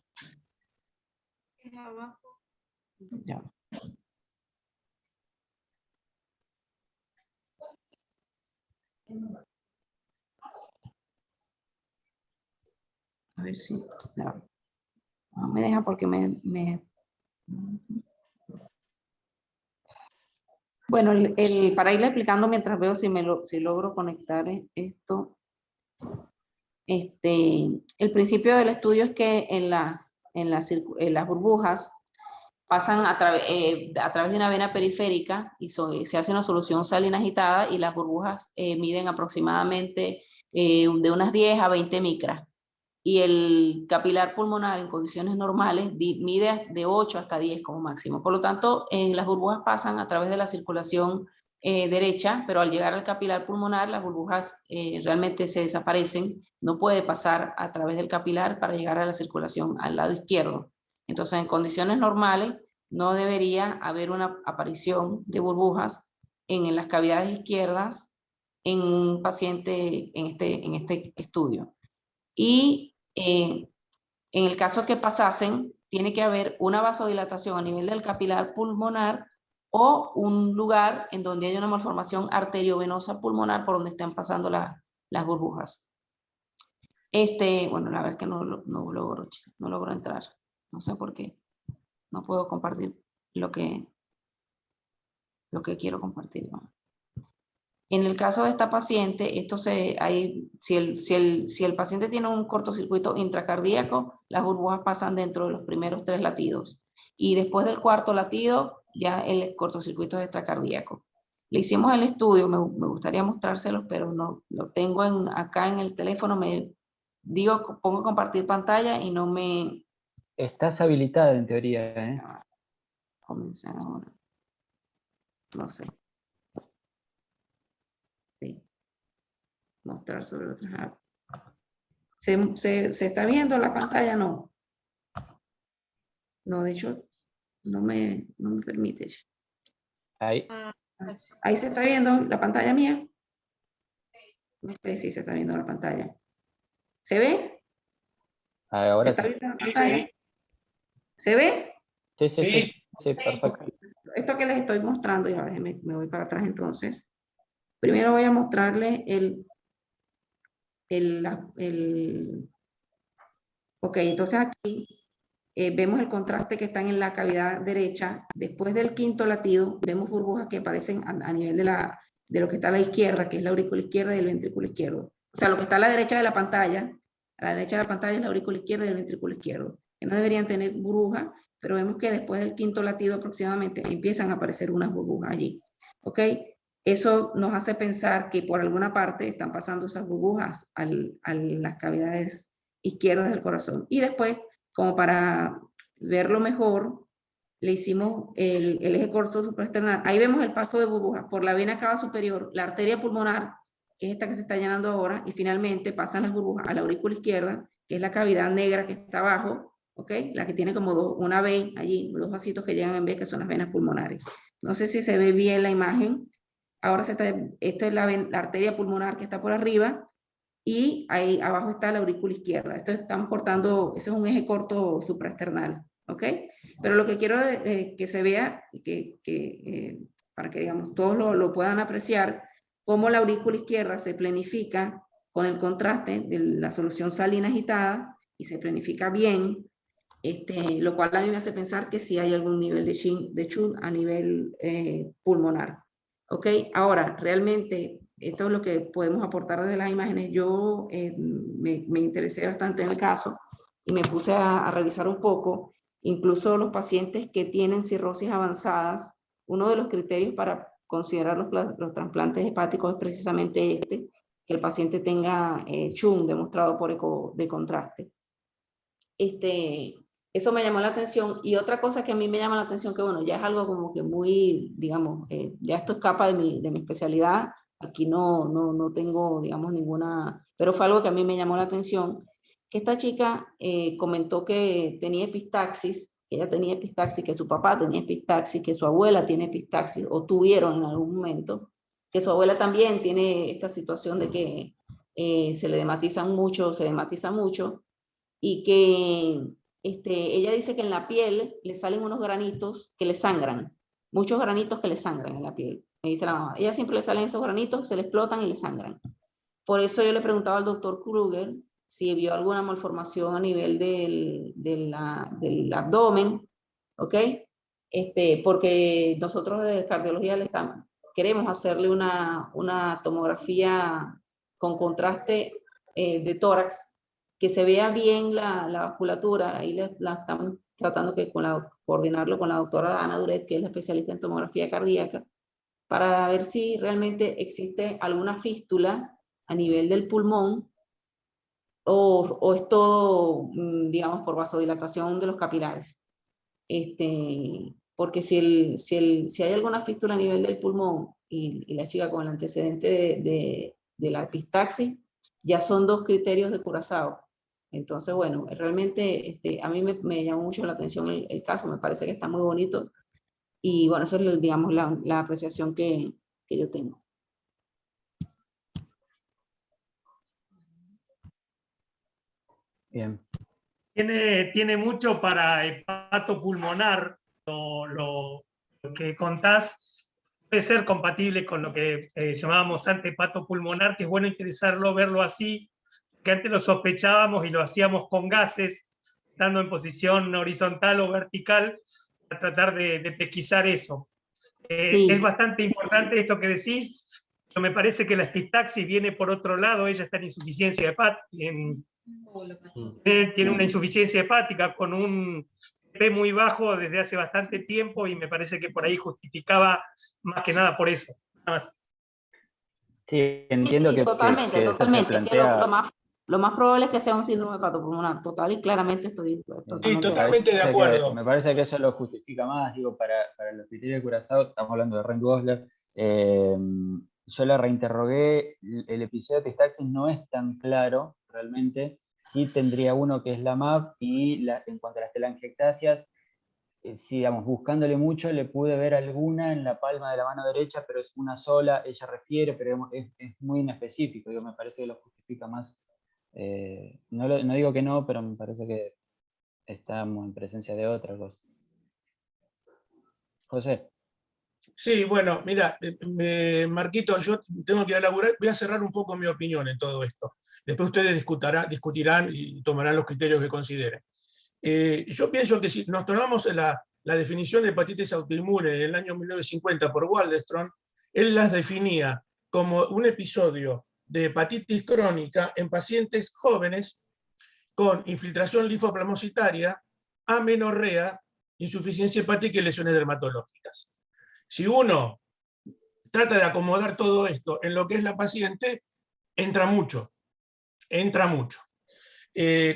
Ya. A ver si. Ya. No me deja porque Bueno, para irle explicando mientras veo si logro conectar esto. El principio del estudio es que en las burbujas pasan a través de una vena periférica y se hace una solución salina agitada y las burbujas miden aproximadamente de unas 10 a 20 micras. Y el capilar pulmonar en condiciones normales mide de 8 hasta 10 como máximo. Por lo tanto, las burbujas pasan a través de la circulación derecha, pero al llegar al capilar pulmonar, las burbujas realmente se desaparecen. No puede pasar a través del capilar para llegar a la circulación al lado izquierdo. Entonces, en condiciones normales, no debería haber una aparición de burbujas en las cavidades izquierdas en un paciente en este estudio. Y en el caso que pasasen, tiene que haber una vasodilatación a nivel del capilar pulmonar o un lugar en donde haya una malformación arteriovenosa pulmonar por donde estén pasando las burbujas. Bueno, la verdad es que no logro entrar. No sé por qué. No puedo compartir lo que quiero compartir, ¿no? En el caso de esta paciente, si el paciente tiene un cortocircuito intracardíaco, las burbujas pasan dentro de los primeros 3 latidos. Y después del 4.º latido, ya el cortocircuito es extracardíaco. Le hicimos el estudio, me gustaría mostrárselos, pero no lo tengo acá en el teléfono. Pongo compartir pantalla y no me... Estás habilitada en teoría, ¿eh? Comenzar ahora. No sé. Sí. Mostrar sobre otras apps. ¿Se está viendo la pantalla? No. No, de hecho, no me permite. Ahí. Ahí se está viendo la pantalla mía. No sé si se está viendo la pantalla. ¿Se ve? Ahora ¿Se está viendo la pantalla? ¿Se ve? Sí, perfecto. Esto que les estoy mostrando, ya déjenme, me voy para atrás entonces. Primero voy a mostrarles ok, entonces aquí vemos el contraste que están en la cavidad derecha. Después del 5.º latido, vemos burbujas que aparecen a nivel de lo que está a la izquierda, que es la aurícula izquierda y el ventrículo izquierdo. O sea, lo que está a la derecha de la pantalla, a la derecha de la pantalla es la aurícula izquierda y el ventrículo izquierdo, que no deberían tener burbujas, pero vemos que después del 5.º latido aproximadamente empiezan a aparecer unas burbujas allí. ¿Ok? Eso nos hace pensar que por alguna parte están pasando esas burbujas a las cavidades izquierdas del corazón. Y después, como para verlo mejor, le hicimos el eje corto supraesternal. Ahí vemos el paso de burbujas por la vena cava superior, la arteria pulmonar, que es esta que se está llenando ahora, y finalmente pasan las burbujas a la aurícula izquierda, que es la cavidad negra que está abajo, ¿ok? La que tiene como una V allí, 2 vasitos que llegan en V, que son las venas pulmonares. No sé si se ve bien la imagen. Ahora esta es la arteria pulmonar que está por arriba, y ahí abajo está la aurícula izquierda. Esto estamos cortando, eso es un eje corto supraesternal, ¿ok? Pero lo que quiero que se vea, para que digamos todos lo puedan apreciar, cómo la aurícula izquierda se planifica con el contraste de la solución salina agitada y se planifica bien, lo cual a mí me hace pensar que sí hay algún nivel de Schunn a nivel pulmonar. ¿Ok? Ahora, realmente, esto es lo que podemos aportar de las imágenes. Yo me interesé bastante en el caso y me puse a revisar un poco, incluso los pacientes que tienen cirrosis avanzadas, uno de los criterios para considerar los trasplantes hepáticos es precisamente este, que el paciente tenga CHUM demostrado por eco de contraste. Eso me llamó la atención. Y otra cosa que a mí me llama la atención, que bueno, ya es algo como que muy, digamos, ya esto escapa de mi especialidad, aquí no tengo, digamos, ninguna, pero fue algo que a mí me llamó la atención, que esta chica comentó que tenía epistaxis, que ella tenía epistaxis, que su papá tenía epistaxis, que su abuela tiene epistaxis, o tuvieron en algún momento, que su abuela también tiene esta situación de que se dematiza mucho, y que ella dice que en la piel le salen unos granitos que le sangran, muchos granitos que le sangran en la piel, me dice la mamá. Ella siempre le salen esos granitos, se le explotan y le sangran. Por eso yo le preguntaba al doctor Kruger si vio alguna malformación a nivel del abdomen, ¿ok? Porque nosotros de cardiología queremos hacerle una tomografía con contraste de tórax, que se vea bien la vasculatura. Ahí la estamos tratando coordinarlo con la doctora Ana Duret, que es la especialista en tomografía cardíaca, para ver si realmente existe alguna fístula a nivel del pulmón o es todo, digamos, por vasodilatación de los capilares. Porque si hay alguna fístula a nivel del pulmón y la chica con el antecedente de la epistaxis, ya son 2 criterios de Curazao. Entonces, bueno, realmente a mí me llamó mucho la atención el caso, me parece que está muy bonito. Y bueno, eso es, digamos, la apreciación que yo tengo. Bien. Tiene mucho para hepatopulmonar, lo que contás puede ser compatible con lo que llamábamos antes hepatopulmonar, que es bueno interesarlo, verlo así, que antes lo sospechábamos y lo hacíamos con gases, estando en posición horizontal o vertical, para tratar de pesquisar eso. Sí. Es bastante importante esto que decís. Me parece que la epistaxis viene por otro lado, ella está en insuficiencia hepática, tiene una insuficiencia hepática con un P muy bajo desde hace bastante tiempo, y me parece que por ahí justificaba más que nada por eso. Nada más. Sí, entiendo Sí, que totalmente. se Es que plantea... lo más probable es que sea un síndrome hepatopulmonar, total, y claramente estoy totalmente, totalmente de acuerdo. Me parece que eso lo justifica más, digo, para los criterios de Curazao, estamos hablando de Rendt-Gosler. Yo la reinterrogué, el episodio de epistaxis no es tan claro, realmente. Sí tendría uno que es la MAP, y en cuanto a las telangiectasias, sí, digamos, buscándole mucho, le pude ver alguna en la palma de la mano derecha, pero es una sola, ella refiere, pero digamos, es muy inespecífico, digo, me parece que lo justifica más. No digo que no, pero me parece que estamos en presencia de otra cosa. José. Sí, bueno, mira, Marquito, yo tengo que ir a laburar, voy a cerrar un poco mi opinión en todo esto. Después ustedes discutirán y tomarán los criterios que consideren. Yo pienso que si nos tomamos la definición de hepatitis autoinmune en el año 1950 por Waldenström, él las definía como un episodio de hepatitis crónica en pacientes jóvenes con infiltración linfoplasmocitaria, amenorrea, insuficiencia hepática y lesiones dermatológicas. Si uno trata de acomodar todo esto en lo que es la paciente, entra mucho.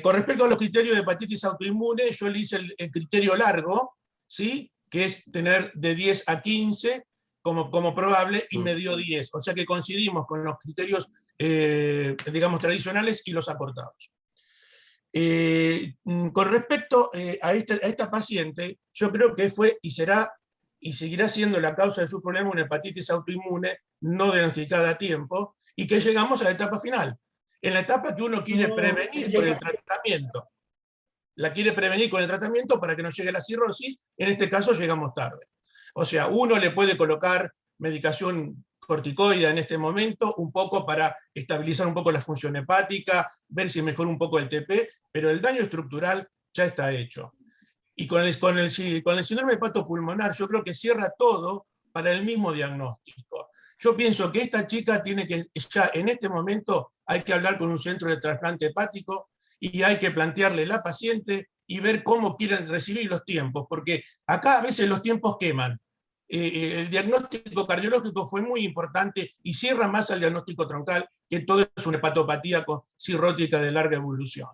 Con respecto a los criterios de hepatitis autoinmune, yo le hice el criterio largo, ¿sí? Que es tener de 10 a 15 como probable, y me dio 10. O sea que coincidimos con los criterios, digamos, tradicionales y los acortados. Con respecto a esta paciente, yo creo que fue y será y seguirá siendo la causa de su problema una hepatitis autoinmune no diagnosticada a tiempo, y que llegamos a la etapa final, en la etapa que uno quiere prevenir con el tratamiento. La quiere prevenir con el tratamiento para que no llegue la cirrosis, en este caso llegamos tarde. O sea, uno le puede colocar medicación corticoide en este momento, un poco para estabilizar un poco la función hepática, ver si mejora un poco el TP, pero el daño estructural ya está hecho. Y con el síndrome hepatopulmonar, yo creo que cierra todo para el mismo diagnóstico. Yo pienso que esta chica tiene que, ya en este momento, hay que hablar con un centro de trasplante hepático y hay que plantearle a la paciente y ver cómo quieren recibir los tiempos, porque acá a veces los tiempos queman. El diagnóstico cardiológico fue muy importante y cierra más al diagnóstico troncal, que todo es una hepatopatía cirrótica de larga evolución.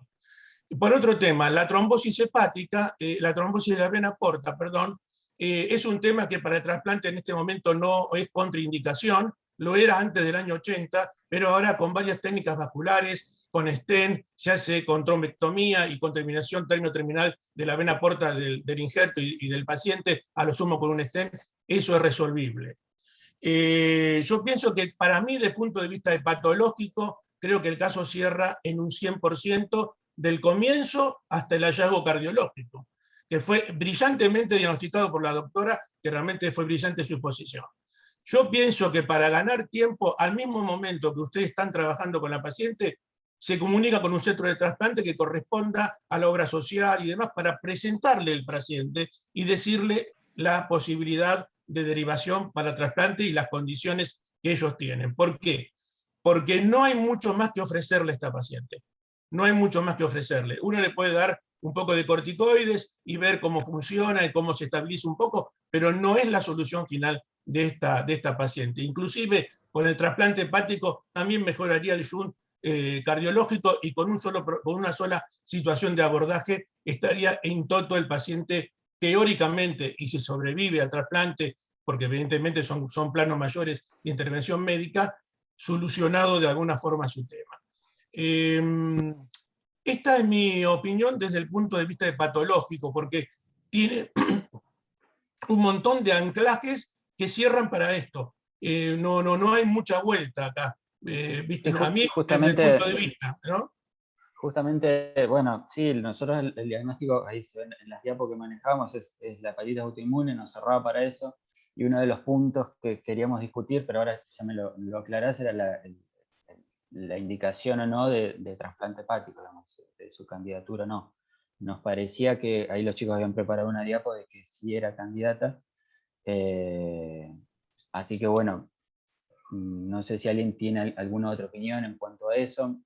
Y por otro tema, la trombosis hepática, la trombosis de la vena porta, perdón, es un tema que para el trasplante en este momento no es contraindicación, lo era antes del año 80, pero ahora con varias técnicas vasculares, con stent, se hace con trombectomía y con terminación término-terminal de la vena porta del injerto y del paciente, a lo sumo con un stent, eso es resolvible. Yo pienso que para mí, desde el punto de vista hepatológico, creo que el caso cierra en un 100% del comienzo hasta el hallazgo cardiológico, que fue brillantemente diagnosticado por la doctora, que realmente fue brillante su exposición. Yo pienso que para ganar tiempo, al mismo momento que ustedes están trabajando con la paciente, se comunica con un centro de trasplante que corresponda a la obra social y demás para presentarle al paciente y decirle la posibilidad de derivación para trasplante y las condiciones que ellos tienen. ¿Por qué? Porque no hay mucho más que ofrecerle a esta paciente. No hay mucho más que ofrecerle. Uno le puede dar un poco de corticoides y ver cómo funciona y cómo se estabiliza un poco, pero no es la solución final de esta paciente. Inclusive con el trasplante hepático también mejoraría el shunt cardiológico y con una sola situación de abordaje estaría en toto el paciente teóricamente, y si sobrevive al trasplante, porque evidentemente son planos mayores de intervención médica, solucionado de alguna forma su tema. Esta es mi opinión desde el punto de vista patológico, porque tiene un montón de anclajes que cierran para esto. No hay mucha vuelta acá, ¿viste? A mí, desde el punto de vista, ¿no? Justamente, bueno, sí, nosotros el diagnóstico, ahí se ven en las diapos que manejamos, es la hepatitis autoinmune, nos cerraba para eso, y uno de los puntos que queríamos discutir, pero ahora ya me lo aclarás, era la indicación o no de trasplante hepático, digamos, de su candidatura o no. Nos parecía que ahí los chicos habían preparado una diapo de que sí era candidata, así que bueno, no sé si alguien tiene alguna otra opinión en cuanto a eso,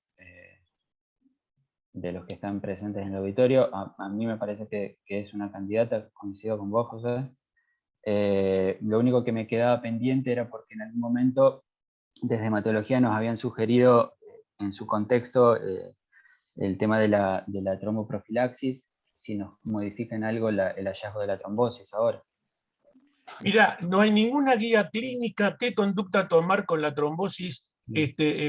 de los que están presentes en el auditorio. A mí me parece que es una candidata, coincido con vos, José. Lo único que me quedaba pendiente era porque en algún momento desde hematología nos habían sugerido en su contexto el tema de la tromboprofilaxis, si nos modifican algo el hallazgo de la trombosis ahora. Mira, no hay ninguna guía clínica qué conducta tomar con la trombosis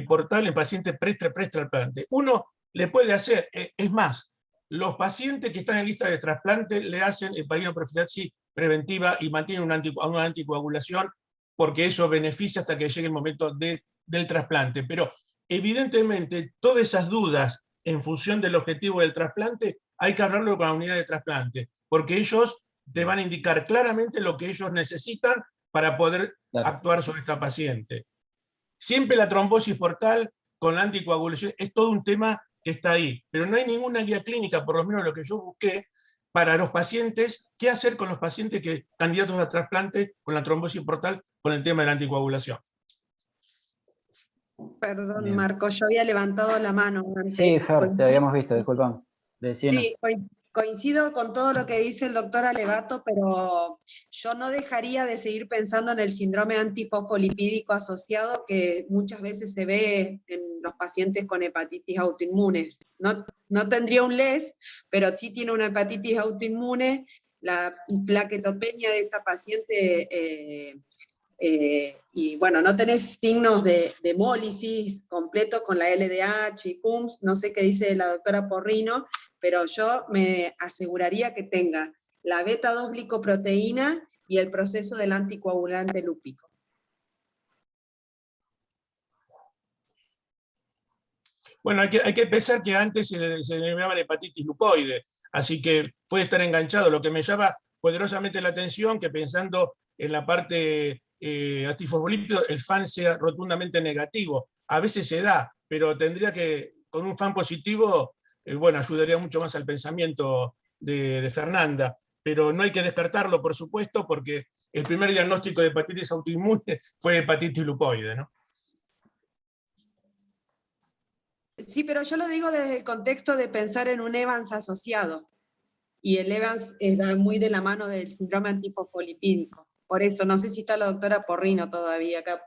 portal en pacientes pre-trasplante. Uno le puede hacer, es más, los pacientes que están en lista de trasplante le hacen heparinoprofilaxis preventiva y mantienen una anticoagulación, porque eso beneficia hasta que llegue el momento del trasplante. Pero evidentemente todas esas dudas en función del objetivo del trasplante hay que hablarlo con la unidad de trasplante, porque ellos te van a indicar claramente lo que ellos necesitan para poder actuar sobre esta paciente. Siempre la trombosis portal con la anticoagulación es todo un tema que está ahí, pero no hay ninguna guía clínica, por lo menos lo que yo busqué, para los pacientes, qué hacer con los pacientes candidatos a trasplante con la trombosis portal con el tema de la anticoagulación. Perdón, bien. Marco, yo había levantado la mano antes. Sí, Fer, te habíamos visto, disculpame. Sí, coincido con todo lo que dice el doctor Alevato, pero yo no dejaría de seguir pensando en el síndrome antifosfolipídico asociado que muchas veces se ve en los pacientes con hepatitis autoinmunes. No tendría un LES, pero sí tiene una hepatitis autoinmune. La plaquetopenia de esta paciente, y bueno, no tenés signos de hemólisis completo con la LDH y CUMS, no sé qué dice la doctora Porrino, pero yo me aseguraría que tenga la beta-2 glicoproteína y el proceso del anticoagulante lúpico. Bueno, hay que pensar que antes se denominaba la hepatitis lupoide, así que puede estar enganchado. Lo que me llama poderosamente la atención, que pensando en la parte antifosfolípido, el FAN sea rotundamente negativo. A veces se da, pero tendría que, con un FAN positivo, bueno, ayudaría mucho más al pensamiento de Fernanda, pero no hay que descartarlo, por supuesto, porque el primer diagnóstico de hepatitis autoinmune fue hepatitis lupoide, ¿no? Sí, pero yo lo digo desde el contexto de pensar en un Evans asociado. Y el Evans va muy de la mano del síndrome antifosfolipídico. Por eso, no sé si está la doctora Porrino todavía acá.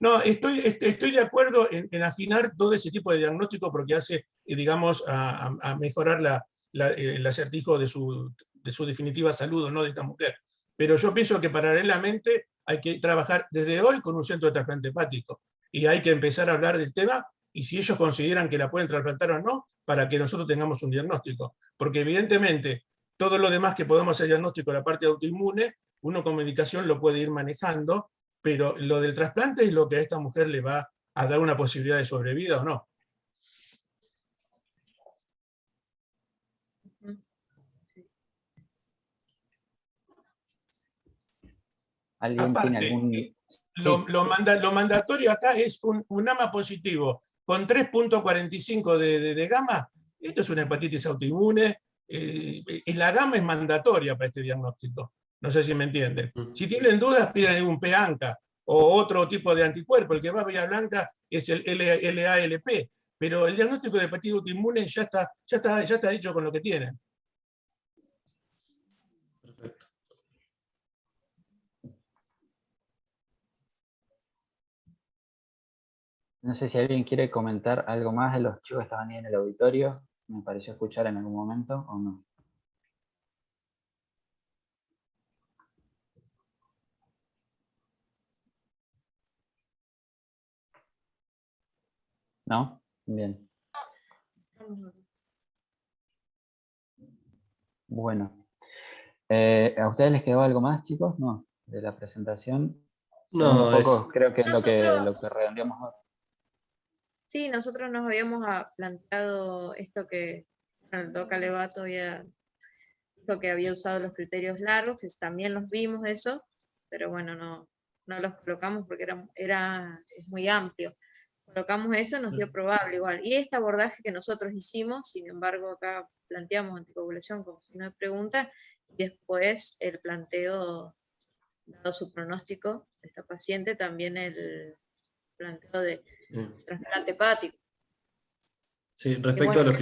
No, estoy de acuerdo en afinar todo ese tipo de diagnóstico porque hace, digamos, a mejorar el acertijo de su definitiva salud o no de esta mujer. Pero yo pienso que paralelamente hay que trabajar desde hoy con un centro de trasplante hepático y hay que empezar a hablar del tema y si ellos consideran que la pueden trasplantar o no, para que nosotros tengamos un diagnóstico. Porque evidentemente todo lo demás que podemos hacer diagnóstico, la parte autoinmune, uno con medicación lo puede ir manejando, pero lo del trasplante es lo que a esta mujer le va a dar una posibilidad de sobrevida o no. ¿Alguien tiene Aparte, algún...? lo mandatorio acá es un AMA positivo con 3.45 de gamma. Esto es una hepatitis autoinmune y la gamma es mandatoria para este diagnóstico. No sé si me entienden. Si tienen dudas, piden un PANCA o otro tipo de anticuerpo. El que va a Bahía Blanca es el LALP. Pero el diagnóstico de hepatitis autoinmune ya está hecho con lo que tienen. Perfecto. No sé si alguien quiere comentar algo más de los chicos que estaban ahí en el auditorio. Me pareció escuchar en algún momento, ¿o no? ¿No? Bien. Bueno. ¿A ustedes les quedó algo más, chicos? No, de la presentación. No, Un poco creo que es lo que redondeamos ahora. Sí, nosotros nos habíamos planteado esto que el Doc Alevato había dicho que había usado los criterios largos, que también los vimos eso, pero bueno, no los colocamos porque es muy amplio. Colocamos eso, nos dio probable igual. Y este abordaje que nosotros hicimos, sin embargo, acá planteamos anticoagulación como signo de pregunta, y después el planteo, dado su pronóstico de esta paciente, también el planteo de trasplante hepático. Sí, respecto a los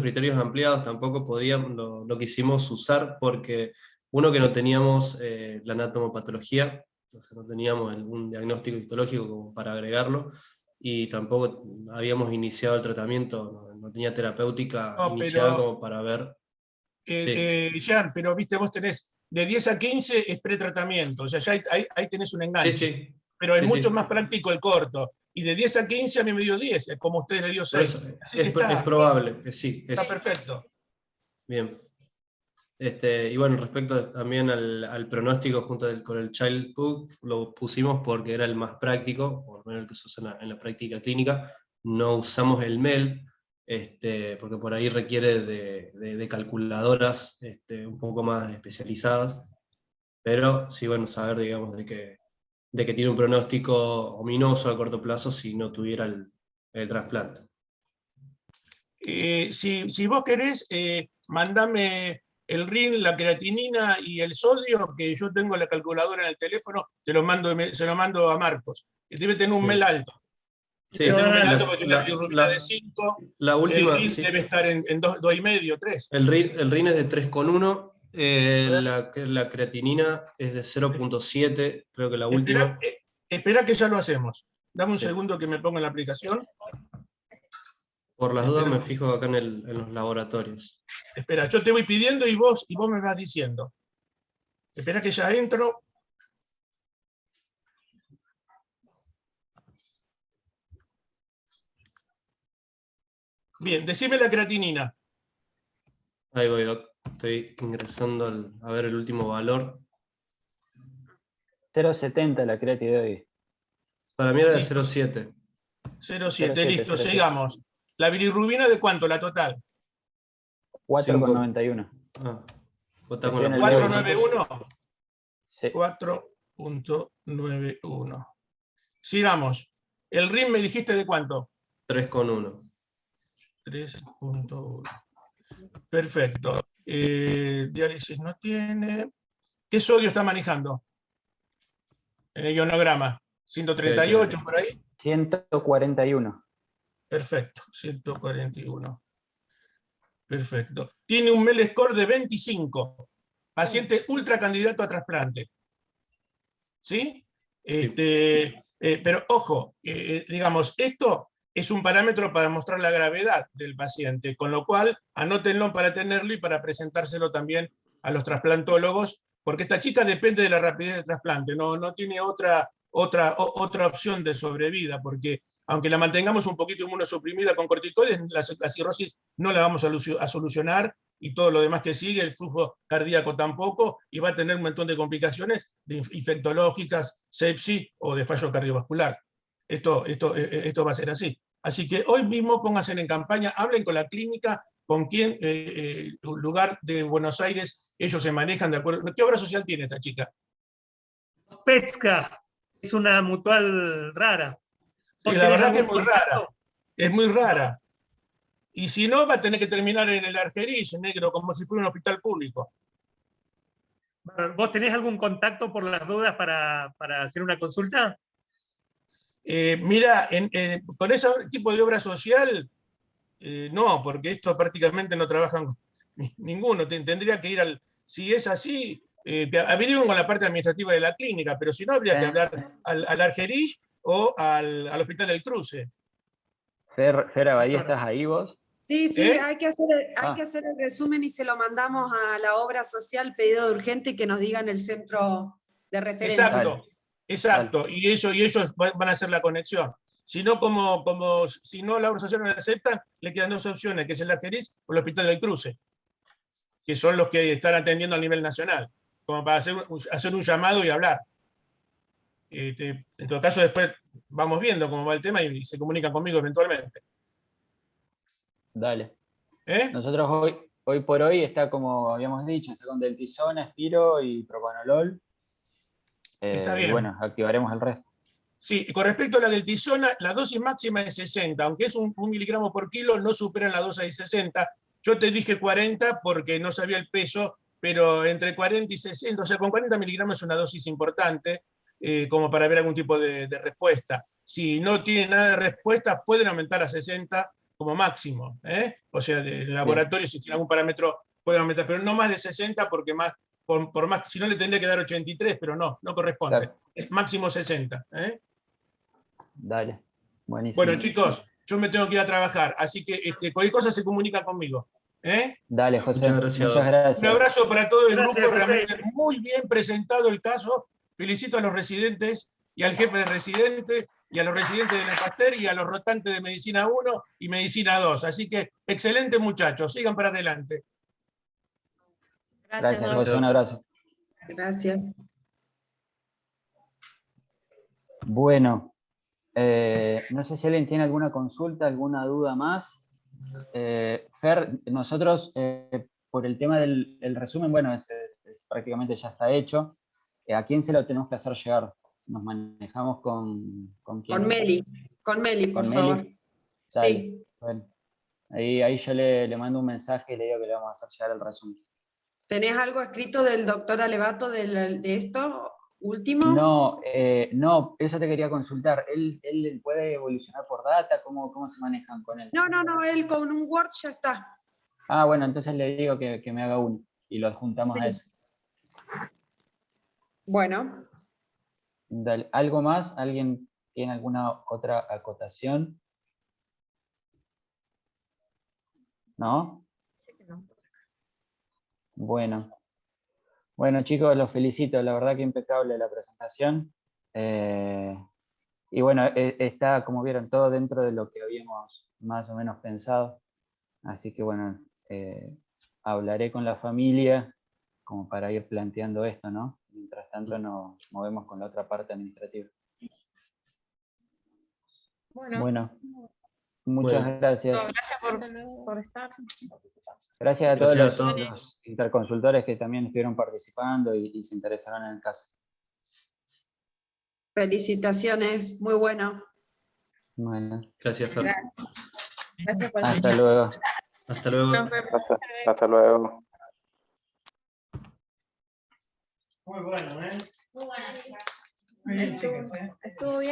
criterios ampliados, tampoco podíamos, lo quisimos usar porque uno que no teníamos la anatomopatología, o sea, no teníamos un diagnóstico histológico como para agregarlo, y tampoco habíamos iniciado el tratamiento, no tenía terapéutica iniciada como para ver. Jan, pero viste, vos tenés de 10 a 15 es pretratamiento, o sea, ya ahí tenés un enganche. Sí. Pero es mucho más práctico el corto. Y de 10 a 15 a mí me dio 10, como usted le dio 6. Es probable, sí. Está perfecto. Bien. Y bueno, respecto también al pronóstico junto con el Child Pug, lo pusimos porque era el más práctico, por lo menos el que se usa en la práctica clínica. No usamos el MELD, porque por ahí requiere de calculadoras un poco más especializadas, pero sí, bueno, saber, digamos, de que tiene un pronóstico ominoso a corto plazo si no tuviera el trasplante. Si vos querés, mandame el RIN, la creatinina y el sodio, que yo tengo la calculadora en el teléfono, se lo mando a Marcos. Debe tener un MEL alto. Sí, tengo un MEL alto porque tiene una bilirrubina de 5. La última, el RIN debe estar en 2,5, 3. El RIN es de 3,1. La creatinina es de 0,7, creo que la última. Espera que ya lo hacemos. Dame un segundo que me ponga en la aplicación. Por las dudas me fijo acá en los laboratorios. Espera, yo te voy pidiendo y vos me vas diciendo. Espera que ya entro. Bien, decime la creatinina. Ahí voy, Doc. Estoy ingresando a ver el último valor. 0,70 la creati de hoy. Para mí era de 0,7. 0,7, listo, sigamos. ¿La bilirrubina de cuánto, la total? 4,91. 4,91. Sí. 4,91. Sigamos. ¿El RIN me dijiste de cuánto? 3,1. 3,1. Perfecto. Diálisis no tiene. ¿Qué sodio está manejando en el ionograma? 138 por ahí. 141. Perfecto, 141. Perfecto. Tiene un MEL score de 25. Paciente ultra candidato a trasplante. ¿Sí? Pero ojo, digamos, esto es un parámetro para mostrar la gravedad del paciente, con lo cual anótenlo para tenerlo y para presentárselo también a los trasplantólogos, porque esta chica depende de la rapidez del trasplante, no tiene otra opción de sobrevida, porque aunque la mantengamos un poquito inmunosuprimida con corticoides, la cirrosis no la vamos a solucionar, y todo lo demás que sigue, el flujo cardíaco tampoco, y va a tener un montón de complicaciones infectológicas, sepsis o de fallo cardiovascular. Esto va a ser así. Así que hoy mismo pónganse en campaña, hablen con la clínica, con quién lugar de Buenos Aires ellos se manejan de acuerdo. ¿Qué obra social tiene esta chica? Petska, es una mutual rara. Y la verdad que es muy rara. Es muy rara. Y si no, va a tener que terminar en el Argerich, negro, como si fuera un hospital público. ¿Vos tenés algún contacto por las dudas para hacer una consulta? Mira, con ese tipo de obra social, no, porque esto prácticamente no trabajan ninguno. Tendría que ir al... Si es así, averigüen con la parte administrativa de la clínica, pero si no, habría que hablar al Argerich o al Hospital del Cruce. Fer Abadía, ¿estás ahí vos? Sí, hay que hacer el resumen y se lo mandamos a la obra social, pedido de urgente, y que nos digan el centro de referencia. Exacto. Y ellos van a hacer la conexión. Si no, si no la obra social no la aceptan, le quedan dos opciones, que es el Argerich o el Hospital del Cruce, que son los que están atendiendo a nivel nacional, como para hacer un llamado y hablar. En todo caso, después vamos viendo cómo va el tema y se comunican conmigo eventualmente. Dale. Nosotros hoy por hoy está, como habíamos dicho, está con Deltisona, Spiro y Propanolol. Está bien. Y bueno, activaremos el resto. Sí, con respecto a la Deltisona, la dosis máxima es 60, aunque es un miligramo por kilo, no superan la dosis de 60. Yo te dije 40 porque no sabía el peso, pero entre 40 y 60, o sea, con 40 miligramos es una dosis importante, como para ver algún tipo de respuesta. Si no tiene nada de respuesta, pueden aumentar a 60 como máximo. O sea, del laboratorio, si tiene algún parámetro, pueden aumentar, pero no más de 60, porque por más, si no le tendría que dar 83, pero no corresponde. Claro. Es máximo 60. Dale, buenísimo. Bueno, chicos, yo me tengo que ir a trabajar, así que cualquier cosa se comunica conmigo. Dale, José. Muchas gracias. Un abrazo para todo el grupo, José. realmente muy bien presentado el caso. Felicito a los residentes y al jefe de residentes y a los residentes de Pasteur y a los rotantes de Medicina 1 y Medicina 2. Así que, excelente muchachos, sigan para adelante. Gracias, José, un abrazo. Gracias. Bueno, no sé si alguien tiene alguna consulta, alguna duda más. Fer, nosotros, por el tema del resumen, bueno, prácticamente ya está hecho. ¿A quién se lo tenemos que hacer llegar? ¿Nos manejamos con quién? Con Meli, por favor. Sí. Bueno, ahí yo le mando un mensaje y le digo que le vamos a hacer llegar el resumen. ¿Tenés algo escrito del doctor Alevato de esto último? No, eso te quería consultar. ¿Él puede evolucionar por data? ¿Cómo se manejan con él? No, él con un Word ya está. Ah, bueno, entonces le digo que me haga uno y lo adjuntamos a eso. Bueno. Dale. ¿Algo más? ¿Alguien tiene alguna otra acotación? ¿No? Bueno, chicos, los felicito, la verdad que impecable la presentación. Y bueno, está, como vieron, todo dentro de lo que habíamos más o menos pensado. Así que bueno, hablaré con la familia como para ir planteando esto, ¿no? Mientras tanto nos movemos con la otra parte administrativa. Bueno, muchas gracias. Gracias por estar. Gracias a todos los interconsultores que también estuvieron participando y se interesaron en el caso. Felicitaciones, muy bueno. Bueno. Gracias, Fer. Gracias por Hasta luego. Hasta luego. Hasta luego. Muy bueno, Muy bueno. Muy bien, chicas. Estuvo bien.